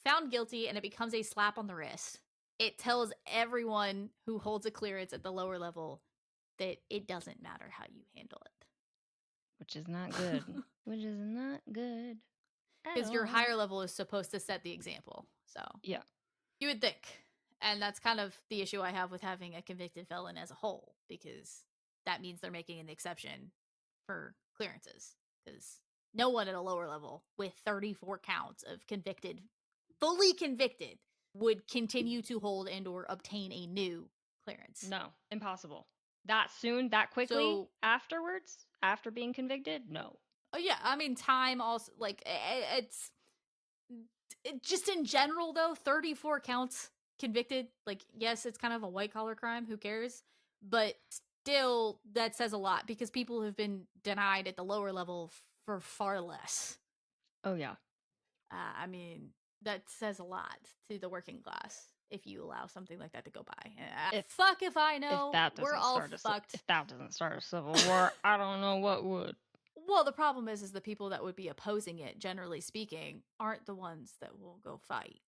found guilty and it becomes a slap on the wrist, it tells everyone who holds a clearance at the lower level that it doesn't matter how you handle it. Which is not good. Which is not good. Because your higher level is supposed to set the example. So yeah. You would think. And that's kind of the issue I have with having a convicted felon as a whole, because that means they're making an exception for clearances. Because no one at a lower level with 34 counts of convicted, fully convicted, would continue to hold and or obtain a new clearance. No, impossible. That soon, that quickly, afterwards, after being convicted? No. Oh, yeah. I mean, time also, like, it's just in general, though, 34 counts convicted. Like, yes, it's kind of a white collar crime. Who cares? But still, that says a lot because people have been denied at the lower level for far less. Oh, yeah. I mean, that says a lot to the working class if you allow something like that to go by. Fuck if I know. We're all fucked. If that doesn't start a civil war, I don't know what would. Well, the problem is the people that would be opposing it, generally speaking, aren't the ones that will go fight.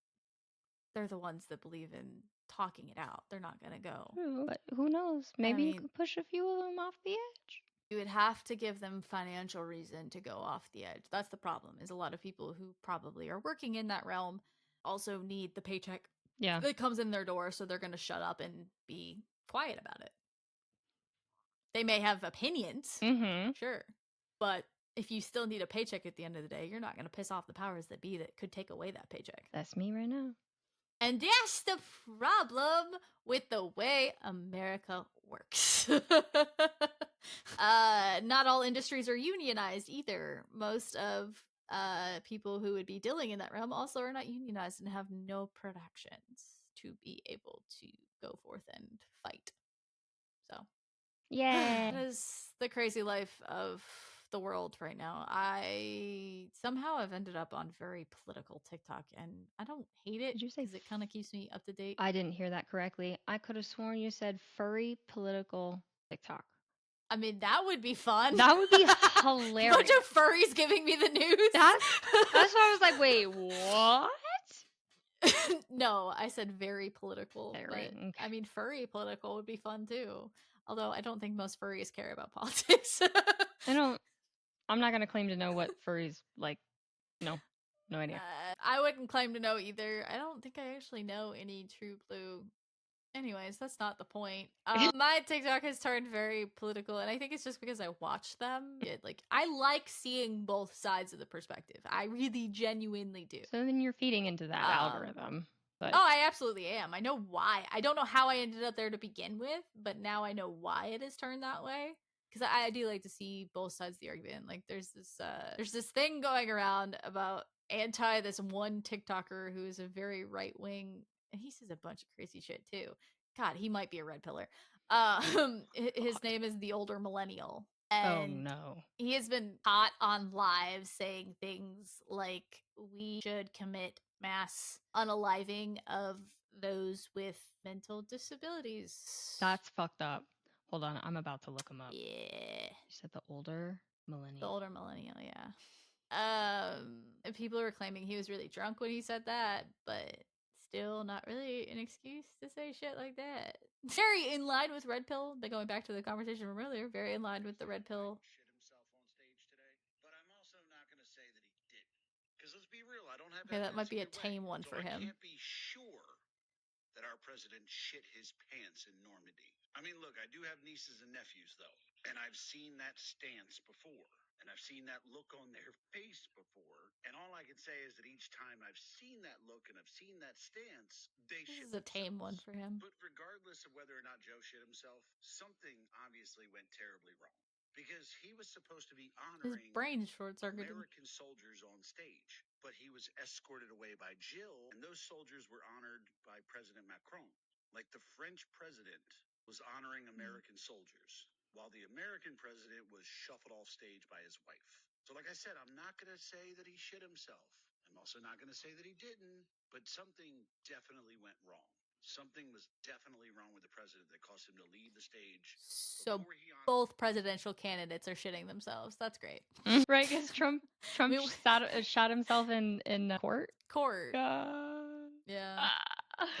They're the ones that believe in talking it out. They're not going to go. True, but who knows? Maybe you could push a few of them off the edge. You would have to give them financial reason to go off the edge. That's the problem, is a lot of people who probably are working in that realm also need the paycheck that comes in their door, so they're going to shut up and be quiet about it. They may have opinions, sure, but if you still need a paycheck at the end of the day, you're not going to piss off the powers that be that could take away that paycheck. That's me right now. And that's the problem with the way America works. Not all industries are unionized either. Most of people who would be dealing in that realm also are not unionized and have no protections to be able to go forth and fight. So, yeah, that is the crazy life of the world right now. I somehow have ended up on very political TikTok, and I don't hate it. Did you say because it kind of keeps me up to date? I didn't hear that correctly. I could have sworn you said furry political TikTok. I mean, that would be fun. That would be hilarious. Bunch of furries giving me the news. That's why I was like, wait, what? No, I said very political. Very, but, okay. I mean, furry political would be fun too. Although I don't think most furries care about politics. I'm not going to claim to know what furries like. No idea. I wouldn't claim to know either. I don't think I actually know any true blue. Anyways, that's not the point. My TikTok has turned very political, and I think it's just because I watch them. I like seeing both sides of the perspective. I really genuinely do. So then you're feeding into that algorithm. But... Oh, I absolutely am. I know why. I don't know how I ended up there to begin with, but now I know why it has turned that way. Because I do like to see both sides of the argument. Like, there's this thing going around about this one TikToker who is a very right wing. And he says a bunch of crazy shit too. God, he might be a red pillar. His name is the older millennial. And he has been caught on live saying things like we should commit mass unaliving of those with mental disabilities. That's fucked up. Hold on, I'm about to look him up. Yeah. You said the older millennial. The older millennial, yeah. And people were claiming he was really drunk when he said that, but still not really an excuse to say shit like that. Very in line with Red Pill, but going back to the conversation from earlier, very in line with the Red Pill real. I don't have evidence. That might be a tame one for him. I can't be sure that our president shit his pants in Normandy. I mean, look, I do have nieces and nephews, though, and I've seen that stance before. And I've seen that look on their face before. And all I can say is that each time I've seen that look and I've seen that stance, this is a tame one for him. But regardless of whether or not Joe shit himself, something obviously went terribly wrong. Because he was supposed to be honoring his brain short circuited American soldiers on stage, but he was escorted away by Jill, and those soldiers were honored by President Macron. Like the French president was honoring American soldiers, while the American president was shuffled off stage by his wife. So like I said, I'm not going to say that he shit himself. I'm also not going to say that he didn't, but something definitely went wrong. Something was definitely wrong with the president that caused him to leave the stage. So both presidential candidates are shitting themselves. That's great. Right, because Trump shot himself in court. Yeah.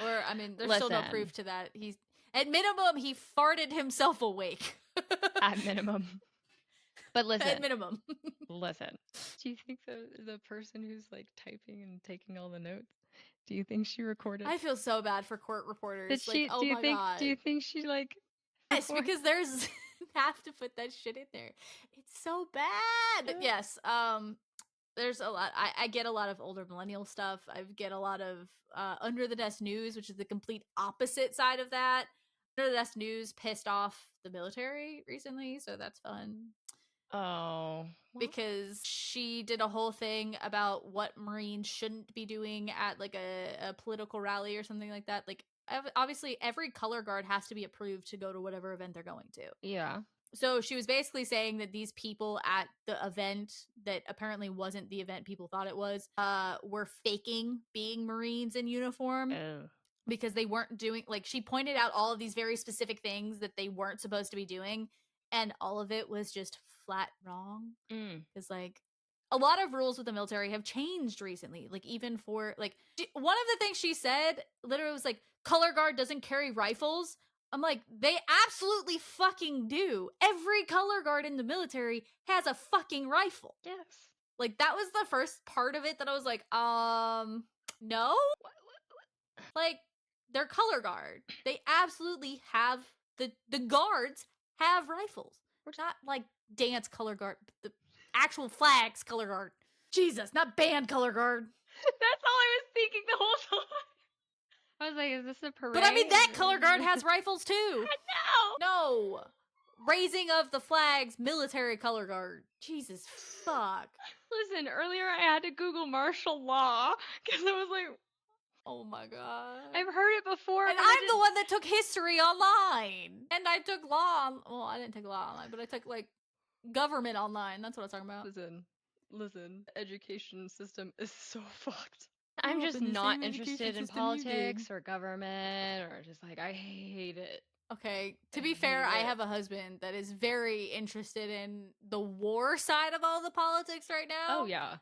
Or, I mean, there's still no proof to that. At minimum, he farted himself awake. At minimum. But listen. At minimum. Listen. Do you think the person who's like typing and taking all the notes, do you think she recorded? I feel so bad for court reporters. God. Do you think she like Yes, because there's have to put that shit in there. It's so bad. But yes, there's a lot. I get a lot of older millennial stuff. I get a lot of under the desk news, which is the complete opposite side of that. Under the desk news pissed off the military recently, so that's fun. Oh. Because she did a whole thing about what Marines shouldn't be doing at like a political rally or something like that. Like, obviously every color guard has to be approved to go to whatever event they're going to. Yeah. So she was basically saying that these people at the event that apparently wasn't the event people thought it was, were faking being Marines in uniform. Because they weren't doing, like, she pointed out all of these very specific things that they weren't supposed to be doing, and all of it was just flat wrong. Because, like, a lot of rules with the military have changed recently. Like, even for, like, one of the things she said literally was, like, color guard doesn't carry rifles. I'm like, they absolutely fucking do. Every color guard in the military has a fucking rifle. Yes. Like, that was the first part of it that I was like, no? What? Like, they're color guard. They absolutely have, the guards have rifles. We're not like dance color guard, the actual flags color guard. Jesus, not band color guard. That's all I was thinking the whole time. I was like, is this a parade? But I mean, that color guard has rifles too. No. Raising of the flags, military color guard. Jesus, fuck. Listen, earlier I had to Google martial law because I was like, oh my god. I've heard it before. And I'm the one that took history online. And I took law well, I didn't take law online, but I took, like, government online. That's what I was talking about. Listen. The education system is so fucked. I'm just not interested in politics or government or just, like, I hate it. Okay, to be fair, I have a husband that is very interested in the war side of all the politics right now. Oh, yeah.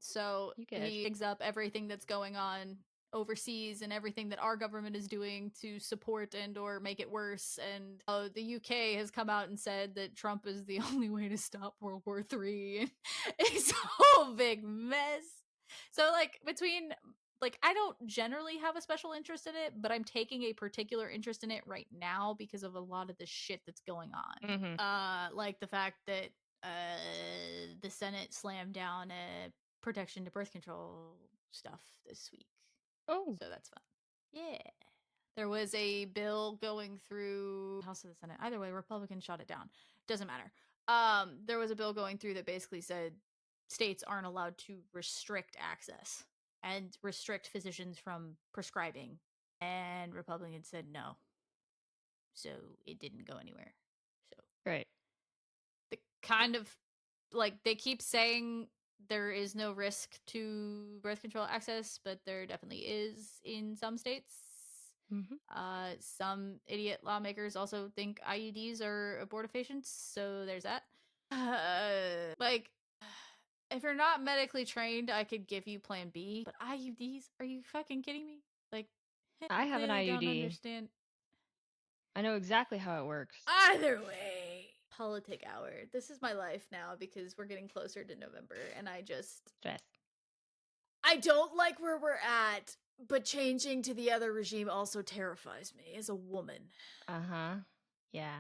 So he digs up everything that's going on overseas and everything that our government is doing to support and or make it worse. And the UK has come out and said that Trump is the only way to stop World War III. It's a whole big mess. So, like, between, like, I don't generally have a special interest in it, but I'm taking a particular interest in it right now because of a lot of the shit that's going on. Mm-hmm. Like the fact that the Senate slammed down protection to birth control stuff this week. Oh. So that's fun. Yeah. There was a bill going through House of the Senate. Either way, Republicans shot it down. Doesn't matter. There was a bill going through that basically said states aren't allowed to restrict access and restrict physicians from prescribing. And Republicans said no. So it didn't go anywhere. So right. The kind of, like, they keep saying there is no risk to birth control access, but there definitely is in some states. Mm-hmm. Some idiot lawmakers also think IUDs are abortifacients, so there's that. Like, if you're not medically trained, I could give you Plan B, but IUDs? Are you fucking kidding me? Like, I have an IUD. Don't understand. I know exactly how it works. Either way. Politic hour. This is my life now because we're getting closer to November and I just... Stress. I don't like where we're at, but changing to the other regime also terrifies me as a woman. Yeah.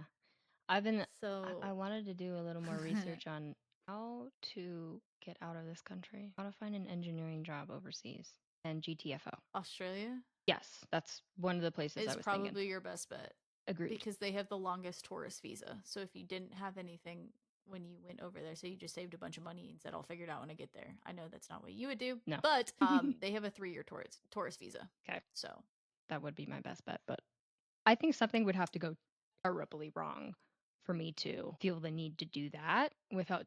I wanted to do a little more research on how to get out of this country, how to find an engineering job overseas, and GTFO. Australia? Yes, that's one of the places I was thinking. It's probably your best bet. Agreed. Because they have the longest tourist visa. So if you didn't have anything when you went over there, so you just saved a bunch of money and said, I'll figure it out when I get there. I know that's not what you would do. No. But they have a 3-year tourist visa. Okay. So that would be my best bet. But I think something would have to go terribly wrong for me to feel the need to do that without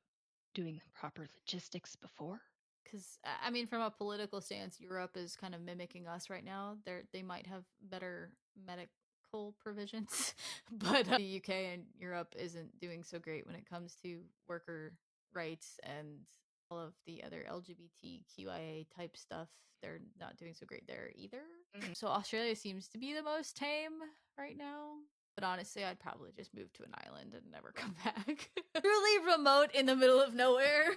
doing the proper logistics before. Because, I mean, from a political stance, Europe is kind of mimicking us right now. They might have better medical provisions, but the UK and Europe isn't doing so great when it comes to worker rights and all of the other LGBTQIA type stuff. They're not doing so great there either. Mm-hmm. So Australia seems to be the most tame right now. But honestly, I'd probably just move to an island and never come back. Truly remote in the middle of nowhere.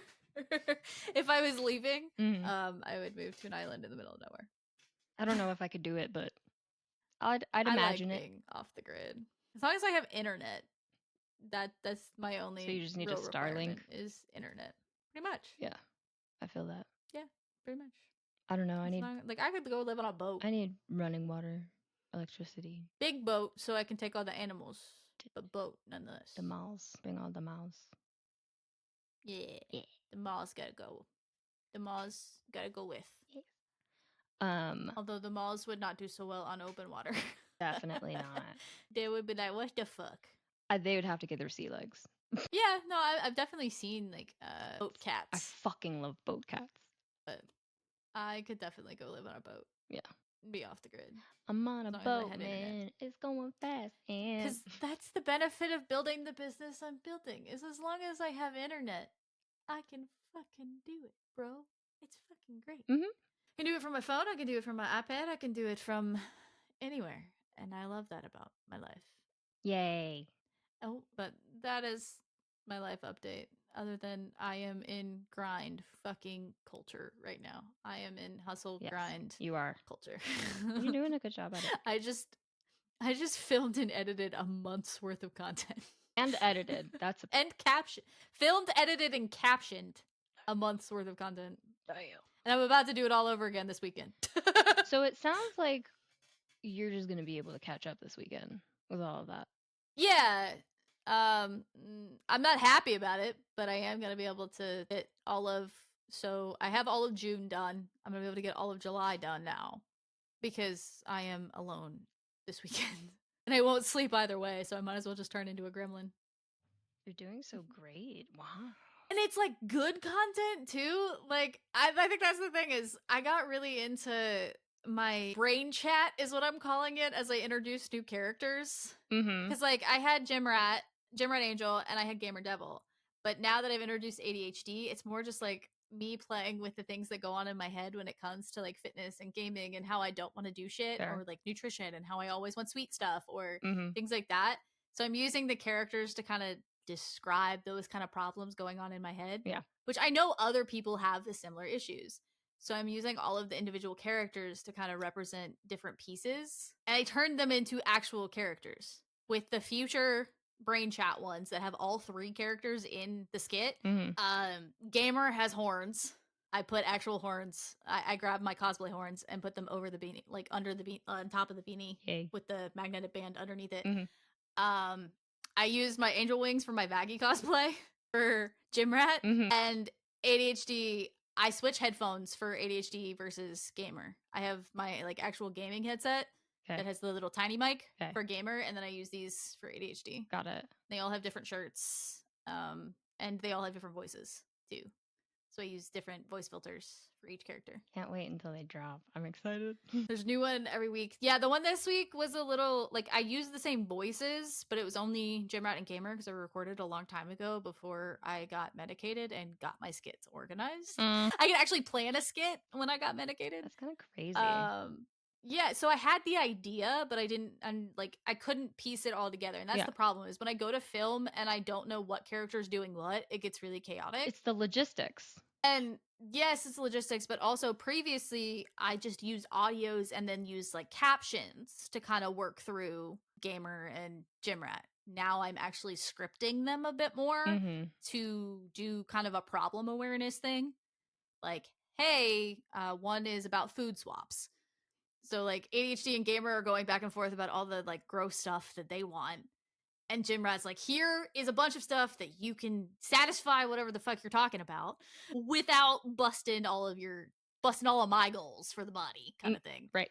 If I was leaving, I would move to an island in the middle of nowhere. I don't know if I could do it, but I'd imagine like being off the grid. As long as I have internet, that's my only. So you just need a Starlink. Is internet pretty much? Yeah, I feel that. Yeah, pretty much. I don't know. I could go live on a boat. I need running water, electricity, big boat, so I can take all the animals. But boat nonetheless. The malls, bring all the malls. Yeah. The malls gotta go. The malls gotta go with. Although the malls would not do so well on open water. Definitely not. They would be like, what the fuck? They would have to get their sea legs. Yeah, no, I've definitely seen like boat cats. I fucking love boat cats. But I could definitely go live on a boat. Yeah. Be off the grid. I'm on a boat, man. It's going fast. Because that's the benefit of building the business I'm building. Is as long as I have internet, I can fucking do it, bro. It's fucking great. I can do it from my phone. I can do it from my iPad. I can do it from anywhere. And I love that about my life. Yay. Oh, but that is my life update. Other than I am in grind fucking culture right now. I am in hustle grind. You are culture. You're doing a good job at it. I just filmed and edited a month's worth of content. And edited. And filmed, edited, and captioned a month's worth of content. Damn. And I'm about to do it all over again this weekend. So it sounds like you're just gonna be able to catch up this weekend with all of that. Yeah. I'm not happy about it, but I am gonna be able to get so I have all of June done. I'm gonna be able to get all of July done now because I am alone this weekend. And I won't sleep either way, so I might as well just turn into a gremlin. You're doing so great. Wow. And it's like good content too. Like I think that's the thing is I got really into my brain chat is what I'm calling it as I introduce new characters. Because like I had Gym Rat Angel, and I had Gamer Devil. But now that I've introduced ADHD, it's more just like me playing with the things that go on in my head when it comes to like fitness and gaming and how I don't want to do shit or like nutrition and how I always want sweet stuff or things like that. So I'm using the characters to kind of describe those kind of problems going on in my head. Yeah. Which I know other people have the similar issues. So I'm using all of the individual characters to kind of represent different pieces. And I turned them into actual characters with the future brain chat ones that have all 3 characters in the skit. Gamer has horns. I put actual horns. I grabbed my cosplay horns and put them over the beanie, like under the on top of the beanie with the magnetic band underneath it. I used my angel wings for my Vaggie cosplay for Gym Rat and ADHD. I switch headphones for ADHD versus gamer. I have my like actual gaming headset that has the little tiny mic for gamer, and then I use these for ADHD. Got it. They all have different shirts, and they all have different voices too. So I use different voice filters for each character. Can't wait until they drop. I'm excited. There's a new one every week. Yeah, the one this week was a little, like, I used the same voices, but it was only Gym Rat and Gamer because I recorded a long time ago before I got medicated and got my skits organized. I could actually plan a skit when I got medicated. That's kind of crazy. Yeah, so I had the idea, but I couldn't piece it all together. And that's the problem is when I go to film and I don't know what character's doing what, it gets really chaotic. It's the logistics. And yes, it's logistics, but also previously I just used audios and then used like captions to kind of work through Gamer and Gym Rat. Now I'm actually scripting them a bit more to do kind of a problem awareness thing. Like, hey, one is about food swaps. So like ADHD and Gamer are going back and forth about all the like gross stuff that they want. And Jim Rat's like, here is a bunch of stuff that you can satisfy whatever the fuck you're talking about without busting all of my goals for the body kind of thing. Right.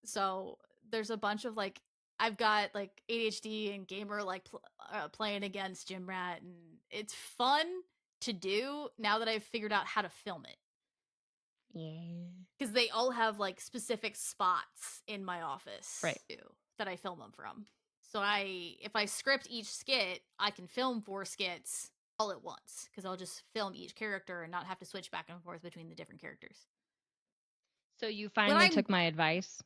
So there's a bunch of like, I've got like ADHD and Gamer like playing against Jim Rat, and it's fun to do now that I've figured out how to film it. Yeah. Because they all have like specific spots in my office too, that I film them from. So if I script each skit, I can film 4 skits all at once because I'll just film each character and not have to switch back and forth between the different characters. So you finally took my advice?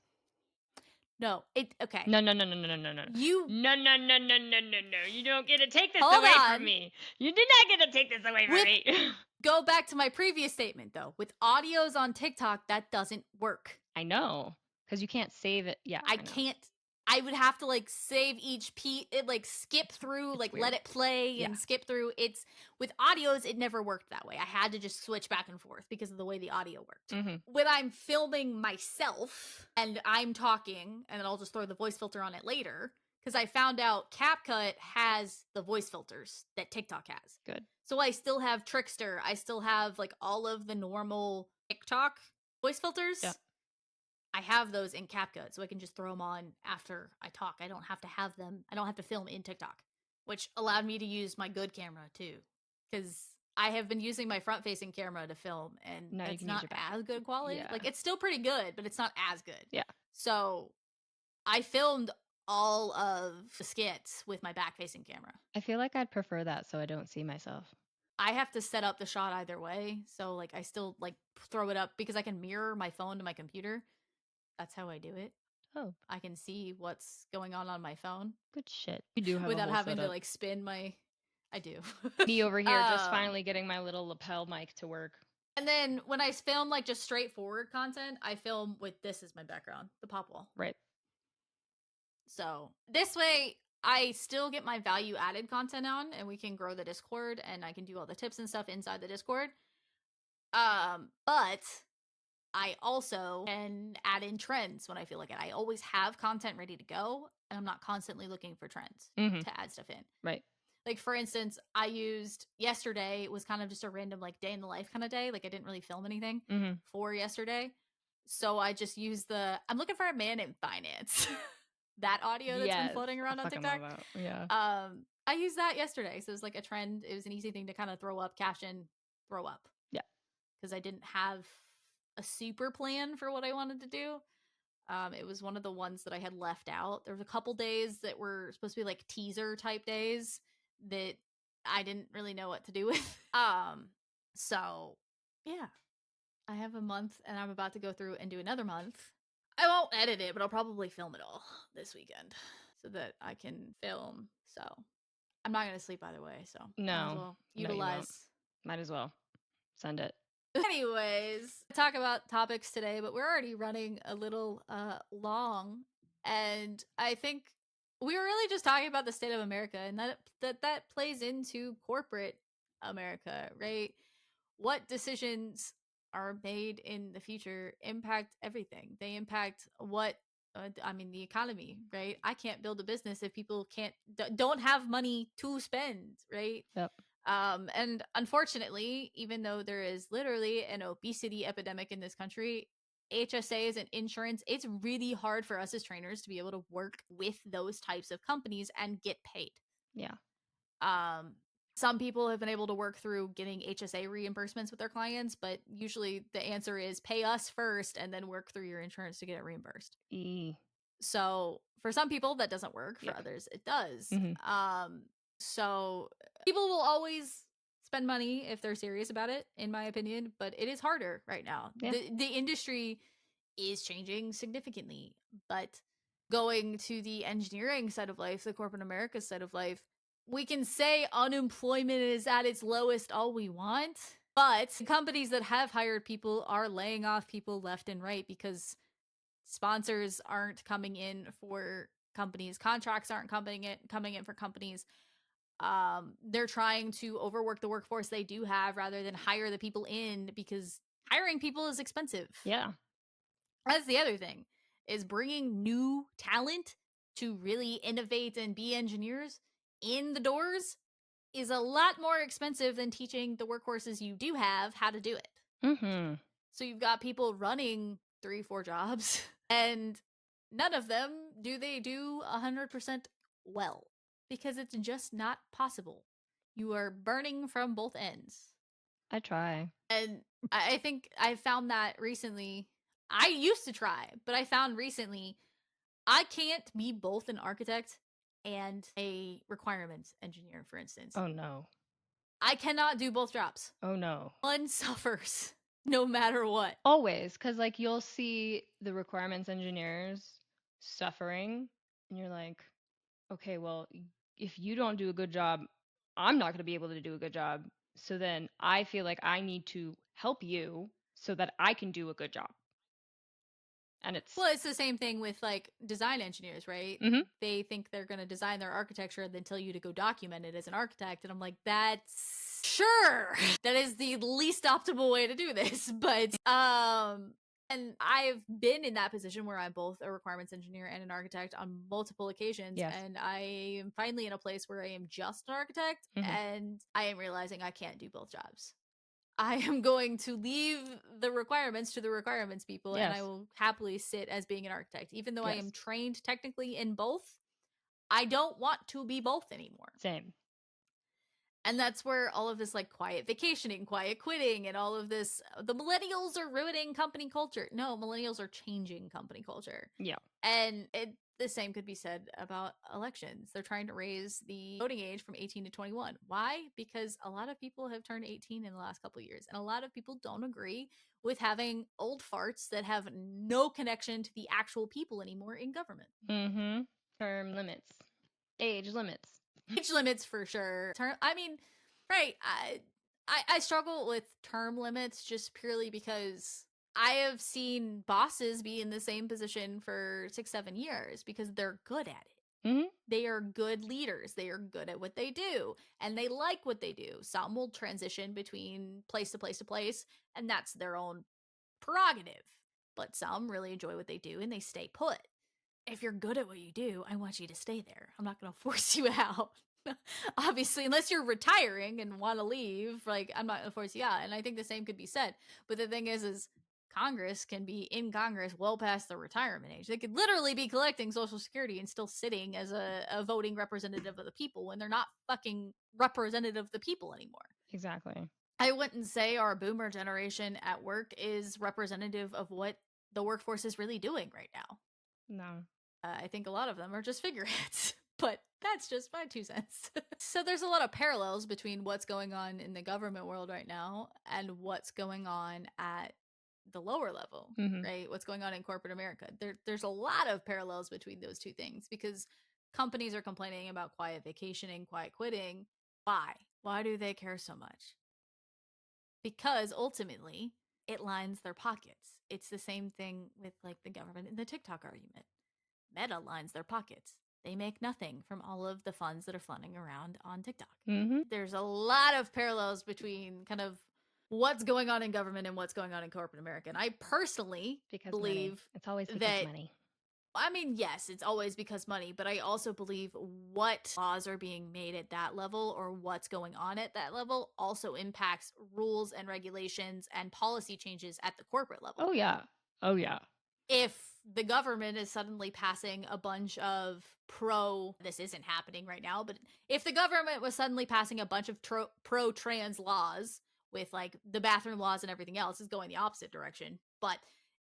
No, okay. No. You don't get to take this away from me. You did not get to take this away from me. Go back to my previous statement though. With audios on TikTok, that doesn't work. I know, because you can't save it. Yeah, I can't. I would have to like save each piece, like skip through, it's like weird. Let it play and skip through. It's with audios, it never worked that way. I had to just switch back and forth because of the way the audio worked. When I'm filming myself and I'm talking, and then I'll just throw the voice filter on it later, because I found out CapCut has the voice filters that TikTok has. Good. So I still have Trickster. I still have like all of the normal TikTok voice filters. Yeah. I have those in CapCut, so I can just throw them on after I talk. I don't have to have them. I don't have to film in TikTok, which allowed me to use my good camera too, because I have been using my front-facing camera to film, and it's not as good quality. Yeah. Like, it's still pretty good, but it's not as good. Yeah. So I filmed all of the skits with my back-facing camera. I feel like I'd prefer that so I don't see myself. I have to set up the shot either way, so like I still like throw it up because I can mirror my phone to my computer. That's how I do it. Oh. I can see what's going on my phone. Good shit. You do have without a whole having setup. To like spin my... I do. Me over here just finally getting my little lapel mic to work. And then when I film like just straightforward content, I film with this as my background, the pop wall. Right. So this way I still get my value added content on, and we can grow the Discord, and I can do all the tips and stuff inside the Discord. But I also can add in trends when I feel like it. I always have content ready to go, and I'm not constantly looking for trends to add stuff in. Right. Like, for instance, I used yesterday was kind of just a random like day in the life kind of day. Like, I didn't really film anything for yesterday. So I just used I'm looking for a man in finance. That audio that's been floating around on TikTok. Yeah. I used that yesterday. So it was like a trend. It was an easy thing to kind of throw up, caption, throw up. Yeah. Because I didn't have a super plan for what I wanted to do. It was one of the ones that I had left out. There was a couple days that were supposed to be like teaser type days that I didn't really know what to do with. So yeah, I have a month, and I'm about to go through and do another month. I won't edit it, but I'll probably film it all this weekend so that I can film. So I'm not going to sleep either way. So no, might as well utilize. Might as well send it. Anyways, talk about topics today, but we're already running a little long, and I think we were really just talking about the state of America, and that plays into corporate America, right? What decisions are made in the future impact everything. They impact the economy, right? I can't build a business if people don't have money to spend, right? Yep. And unfortunately, even though there is literally an obesity epidemic in this country, HSAs and insurance, it's really hard for us as trainers to be able to work with those types of companies and get paid. Yeah. Some people have been able to work through getting HSA reimbursements with their clients, but usually the answer is pay us first and then work through your insurance to get it reimbursed. So for some people that doesn't work. For others it does. So people will always spend money if they're serious about it, in my opinion, but it is harder right now. Yeah. The industry is changing significantly, but going to the engineering side of life, the corporate America side of life, we can say unemployment is at its lowest all we want, But companies that have hired people are laying off people left and right because sponsors aren't coming in for companies. Contracts aren't coming in for companies. They're trying to overwork the workforce they do have rather than hire the people in because hiring people is expensive. Yeah. That's the other thing, is bringing new talent to really innovate and be engineers in the doors is a lot more expensive than teaching the workforces you do have how to do it. Mm-hmm. So you've got people running 3-4 jobs and none of them do 100% well because it's just not possible. You are burning from both ends. I try. And I think I found that recently. I used to try, but I found recently I can't be both an architect and a requirements engineer, for instance. Oh, no. I cannot do both jobs. Oh, no. One suffers no matter what. Always, because, like, you'll see the requirements engineers suffering, and you're like, okay, well, if you don't do a good job, I'm not going to be able to do a good job. So then I feel like I need to help you so that I can do a good job. And it's the same thing with like design engineers, right? Mm-hmm. They think they're going to design their architecture and then tell you to go document it as an architect. And I'm like, that's sure. That is the least optimal way to do this. But, and I've been in that position where I'm both a requirements engineer and an architect on multiple occasions. Yes. And I am finally in a place where I am just an architect and I am realizing I can't do both jobs. I am going to leave the requirements to the requirements people, and I will happily sit as being an architect. Even though I am trained technically in both, I don't want to be both anymore. Same. And that's where all of this like quiet vacationing, quiet quitting, and all of this, the millennials are ruining company culture. No, millennials are changing company culture. Yeah. And the same could be said about elections. They're trying to raise the voting age from 18 to 21. Why? Because a lot of people have turned 18 in the last couple of years, and a lot of people don't agree with having old farts that have no connection to the actual people anymore in government. Mm-hmm. Term limits. Age limits. Age limits for sure. Right. I struggle with term limits just purely because I have seen bosses be in the same position for 6-7 years because they're good at it. Mm-hmm. They are good leaders. They are good at what they do, and they like what they do. Some will transition between place to place to place, and that's their own prerogative. But some really enjoy what they do, and they stay put. If you're good at what you do, I want you to stay there. I'm not going to force you out. Obviously, unless you're retiring and want to leave, like, I'm not going to force you out. And I think the same could be said. But the thing is Congress can be in Congress well past the retirement age. They could literally be collecting Social Security and still sitting as a voting representative of the people when they're not fucking representative of the people anymore. Exactly. I wouldn't say our boomer generation at work is representative of what the workforce is really doing right now. No. I think a lot of them are just figureheads, but that's just my 2 cents. So there's a lot of parallels between what's going on in the government world right now and what's going on at the lower level, right? What's going on in corporate America. There's a lot of parallels between those two things because companies are complaining about quiet vacationing, quiet quitting. Why? Why do they care so much? Because ultimately, it lines their pockets. It's the same thing with like the government and the TikTok argument. Meta lines their pockets. They make nothing from all of the funds that are flooding around on TikTok. There's a lot of parallels between kind of what's going on in government and what's going on in corporate America. And I personally believe money. It's always because money. I mean, yes, it's always because money, but I also believe what laws are being made at that level or what's going on at that level also impacts rules and regulations and policy changes at the corporate level. Oh, yeah. Oh, yeah. If the government is suddenly passing a bunch of this isn't happening right now, but if the government was suddenly passing a bunch of pro-trans laws with like the bathroom laws and everything else is going the opposite direction. But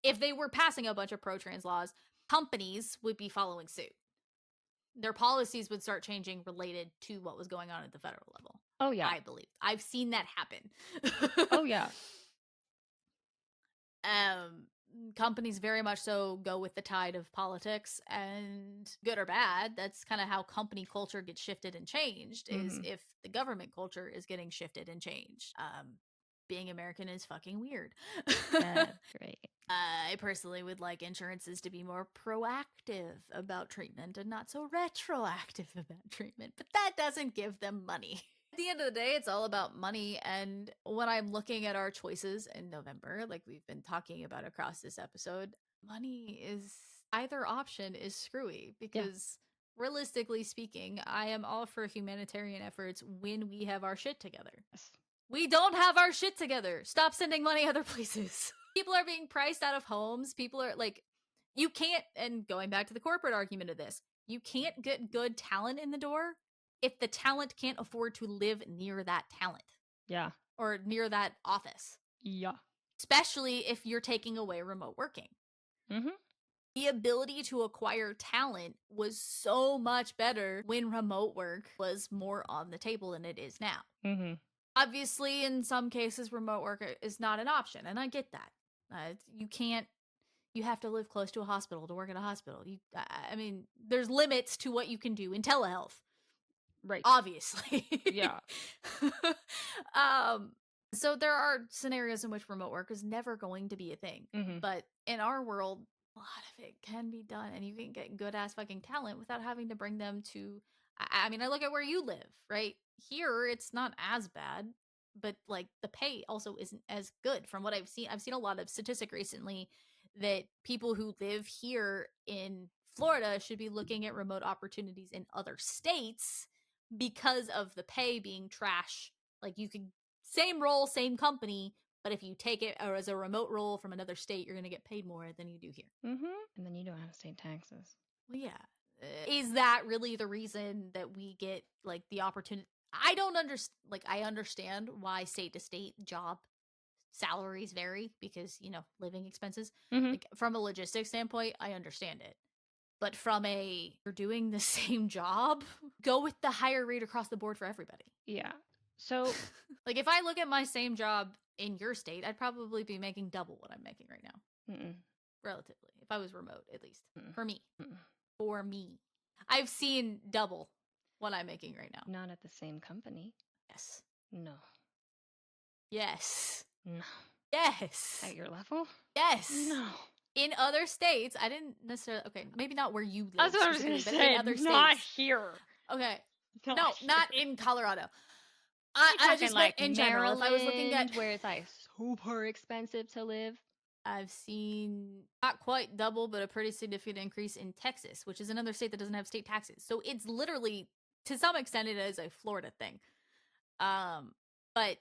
if they were passing a bunch of pro-trans laws, companies would be following suit. Their policies would start changing related to what was going on at the federal level. Oh, yeah. I believe. I've seen that happen. Oh, yeah. Companies very much so go with the tide of politics, and good or bad, that's kind of how company culture gets shifted and changed, is if the government culture is getting shifted and changed. being American is fucking weird. That's great. I personally would like insurances to be more proactive about treatment and not so retroactive about treatment, but that doesn't give them money. At the end of the day, it's all about money. And when I'm looking at our choices in November, like we've been talking about across this episode, money is either option is screwy because realistically speaking, I am all for humanitarian efforts when we have our shit together. Yes. We don't have our shit together. Stop sending money other places. People are being priced out of homes. People are like, you can't, and going back to the corporate argument of this, you can't get good talent in the door if the talent can't afford to live near that talent. Yeah. Or near that office. Yeah. Especially if you're taking away remote working. Mm-hmm. The ability to acquire talent was so much better when remote work was more on the table than it is now. Mm-hmm. Obviously, in some cases, remote work is not an option, and I get that. You have to live close to a hospital to work at a hospital. I mean, there's limits to what you can do in telehealth. Right. Obviously. Yeah. So there are scenarios in which remote work is never going to be a thing. Mm-hmm. But in our world, a lot of it can be done, and you can get good ass fucking talent without having to bring them to. I mean, I look at where you live, right? Here, it's not as bad, but like the pay also isn't as good from what I've seen. I've seen a lot of statistic recently that people who live here in Florida should be looking at remote opportunities in other states because of the pay being trash. Like you could, same role, same company, but if you take it as a remote role from another state, you're going to get paid more than you do here. Mm-hmm. And then you don't have state taxes. Well, yeah. Is that really the reason that we get like the opportunity? I don't understand. Like, I understand why state to state job salaries vary because, you know, living expenses. Mm-hmm. Like, from a logistics standpoint, I understand it. But from you're doing the same job, go with the higher rate across the board for everybody. Yeah. So, like, if I look at my same job in your state, I'd probably be making double what I'm making right now. Mm-mm. Relatively. If I was remote, at least. Mm-mm. For me. Mm-mm. For me. I've seen double what I'm making right now. Not at the same company. Yes. No. Yes. No. Yes. At your level? Yes. No. In other states, I didn't necessarily. Okay, maybe not where you live. That's what I was going to say. In other not states. here. Okay. Not no, here. Not in Colorado. I just like meant in Maryland, general. If I was looking at where it's like super expensive to live. I've seen not quite double, but a pretty significant increase in Texas, which is another state that doesn't have state taxes. So it's literally, to some extent, it is a Florida thing. But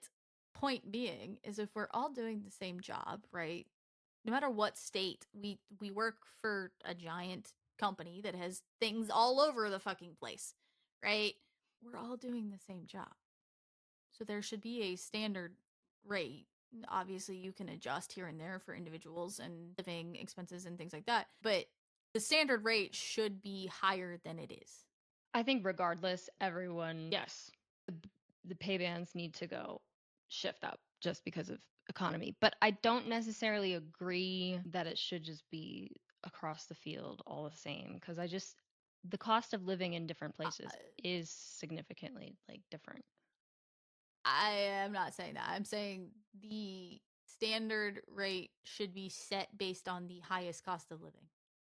point being is if we're all doing the same job, right? No matter what state, we work for a giant company that has things all over the fucking place, right? We're all doing the same job. So there should be a standard rate. Obviously, you can adjust here and there for individuals and living expenses and things like that. But the standard rate should be higher than it is. I think regardless, everyone, yes, the pay bands need to go shift up just because of economy. But I don't necessarily agree that it should just be across the field all the same because the cost of living in different places is significantly like different. I am not saying that. I'm saying the standard rate should be set based on the highest cost of living.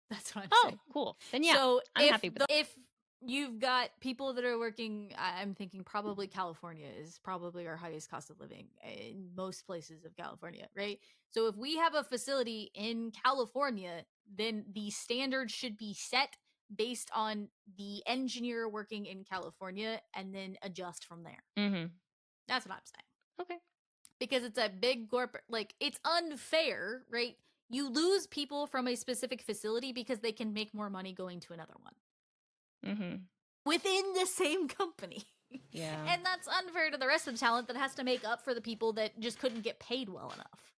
That's what I'm saying. Oh, cool. Then yeah, so I'm happy with that. If you've got people that are working, I'm thinking probably California is probably our highest cost of living in most places of California, right? So if we have a facility in California, then the standard should be set based on the engineer working in California and then adjust from there. Mm-hmm. That's what I'm saying. Okay. Because it's a big corporate, like, it's unfair, right? You lose people from a specific facility because they can make more money going to another one. Mm-hmm. Within the same company. Yeah. And that's unfair to the rest of the talent that has to make up for the people that just couldn't get paid well enough.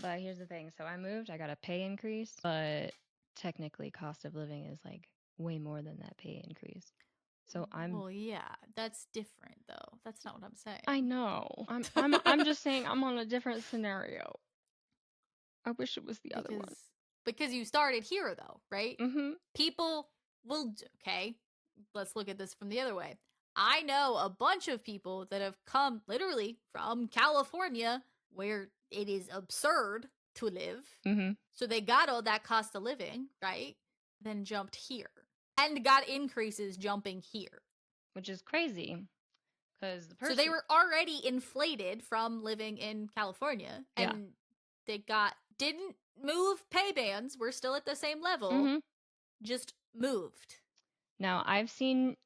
But here's the thing. So I moved, I got a pay increase, but technically cost of living is like way more than that pay increase. So Well, yeah, that's different though. That's not what I'm saying. I know. I'm just saying I'm on a different scenario. I wish it was the other one. Because you started here though, right? Mm-hmm. People will, okay, let's look at this from the other way. I know a bunch of people that have come literally from California, where it is absurd to live. Mm-hmm. So they got all that cost of living, right? Then jumped here and got increases jumping here. Which is crazy. Because So they were already inflated from living in California, and they didn't move pay bands. We're still at the same level, just moved. Now I've seen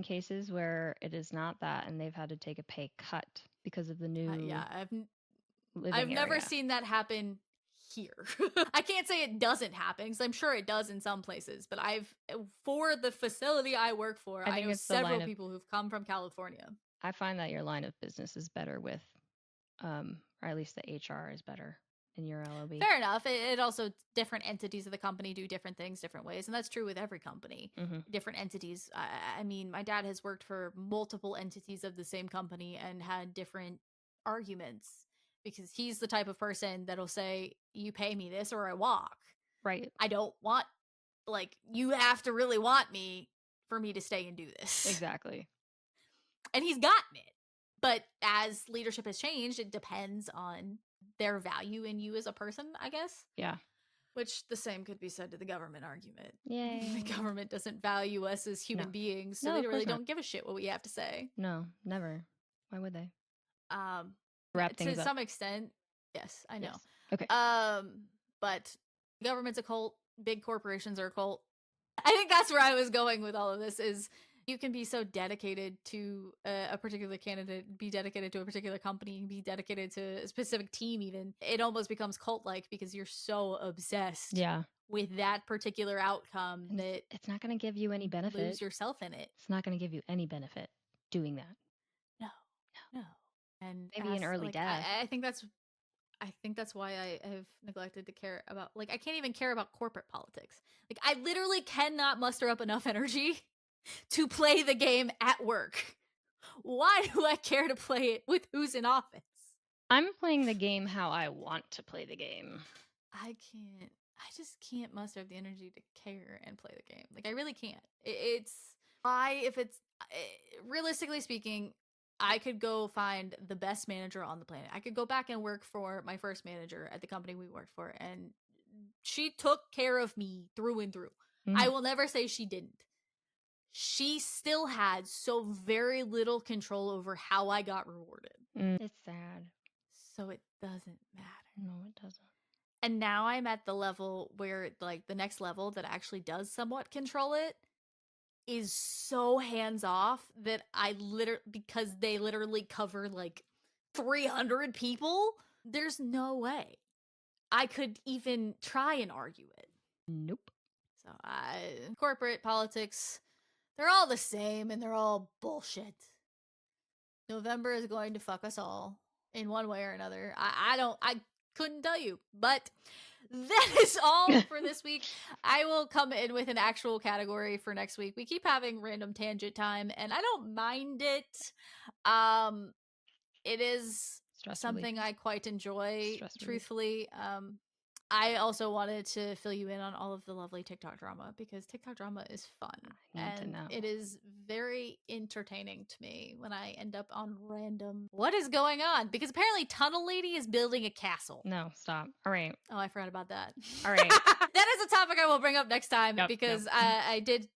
cases where it is not that, and they've had to take a pay cut because of the new. I've never seen that happen here. I can't say it doesn't happen, because I'm sure it does in some places, but for the facility I work for, I know several people who've come from California. I find that your line of business is better with, or at least the HR is better in your LOB. Fair enough. It also, different entities of the company do different things different ways, and that's true with every company. Different entities. I mean, my dad has worked for multiple entities of the same company and had different arguments, because he's the type of person that'll say, you pay me this or I walk. Right. I don't want, you have to really want me for me to stay and do this. Exactly. And he's gotten it. But as leadership has changed, it depends on their value in you as a person, I guess. Yeah. Which the same could be said to the government argument. Yay. The government doesn't value us as human beings, so they really don't give a shit what we have to say. No, never. Why would they? Wrap things up. To some extent, yes, I know. Yes. Okay. But government's a cult, big corporations are a cult. I think that's where I was going with all of this, is you can be so dedicated to a particular candidate, be dedicated to a particular company, be dedicated to a specific team even. It almost becomes cult-like because you're so obsessed with that particular outcome that it's not going to give you any benefit. Lose yourself in it. It's not going to give you any benefit doing that. No. And maybe an early death. I think that's why I have neglected to care about, I can't even care about corporate politics. I literally cannot muster up enough energy to play the game at work. Why do I care to play it with who's in office? I'm playing the game how I want to play the game. I just can't muster up the energy to care and play the game. I really can't. Realistically speaking, I could go find the best manager on the planet. I could go back and work for my first manager at the company we worked for, and she took care of me through and through. I will never say she didn't. She still had so very little control over how I got rewarded. It's sad. So it doesn't matter. No, it doesn't. And now I'm at the level where, the next level that actually does somewhat control it is so hands-off that because they literally cover, 300 people, there's no way I could even try and argue it. Nope. So, corporate politics, they're all the same, and they're all bullshit. November is going to fuck us all in one way or another. I couldn't tell you, but that is all for this week. I will come in with an actual category for next week. We keep having random tangent time, and I don't mind it. It is something I quite enjoy, truthfully. I also wanted to fill you in on all of the lovely TikTok drama, because TikTok drama is fun. And it is very entertaining to me when I end up on random, what is going on? Because apparently Tunnel Lady is building a castle. No, stop. All right. Oh, I forgot about that. All right. That is a topic I will bring up next time, because I did...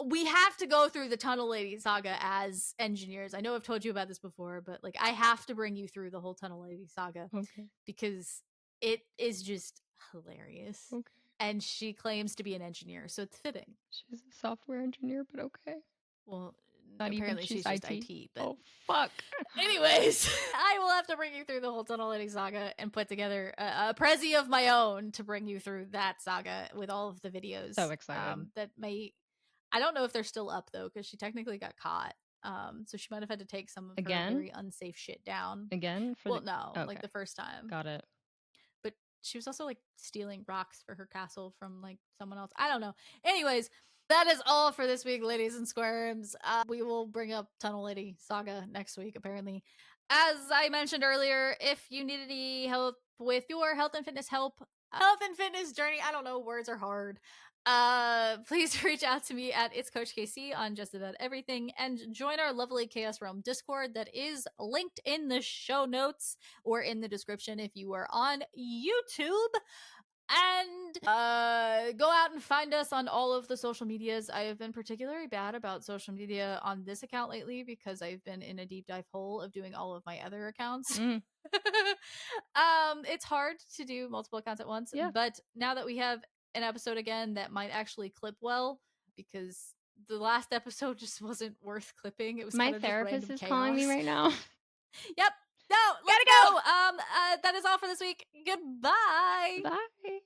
we have to go through the Tunnel Lady saga as engineers. I know I've told you about this before, but I have to bring you through the whole Tunnel Lady saga. Okay. Because it is just hilarious. Okay. And she claims to be an engineer, so it's fitting. She's a software engineer, but okay. Well, apparently she's just IT. But... oh, fuck. Anyways, I will have to bring you through the whole Tunnel Lady saga and put together a Prezi of my own to bring you through that saga with all of the videos. So excited. I don't know if they're still up, though, because she technically got caught. So she might have had to take some of her very unsafe shit down. Again? No, okay. the first time. Got it. But she was also stealing rocks for her castle from someone else. I don't know. Anyways, that is all for this week, ladies and squirms. We will bring up Tunnel Lady saga next week, apparently. As I mentioned earlier, if you need any help with your health and fitness help, health and fitness journey. I don't know, words are hard. Please reach out to me at It's Coach KC on just about everything, and join our lovely Chaos Realm Discord that is linked in the show notes or in the description if you are on YouTube. And go out and find us on all of the social medias. I have been particularly bad about social media on this account lately because I've been in a deep dive hole of doing all of my other accounts. It's hard to do multiple accounts at once, but now that we have an episode again that might actually clip well, because the last episode just wasn't worth clipping. It was my kind of therapist just is calling me right now. Yep. No, let's go. That is all for this week. Goodbye. Bye.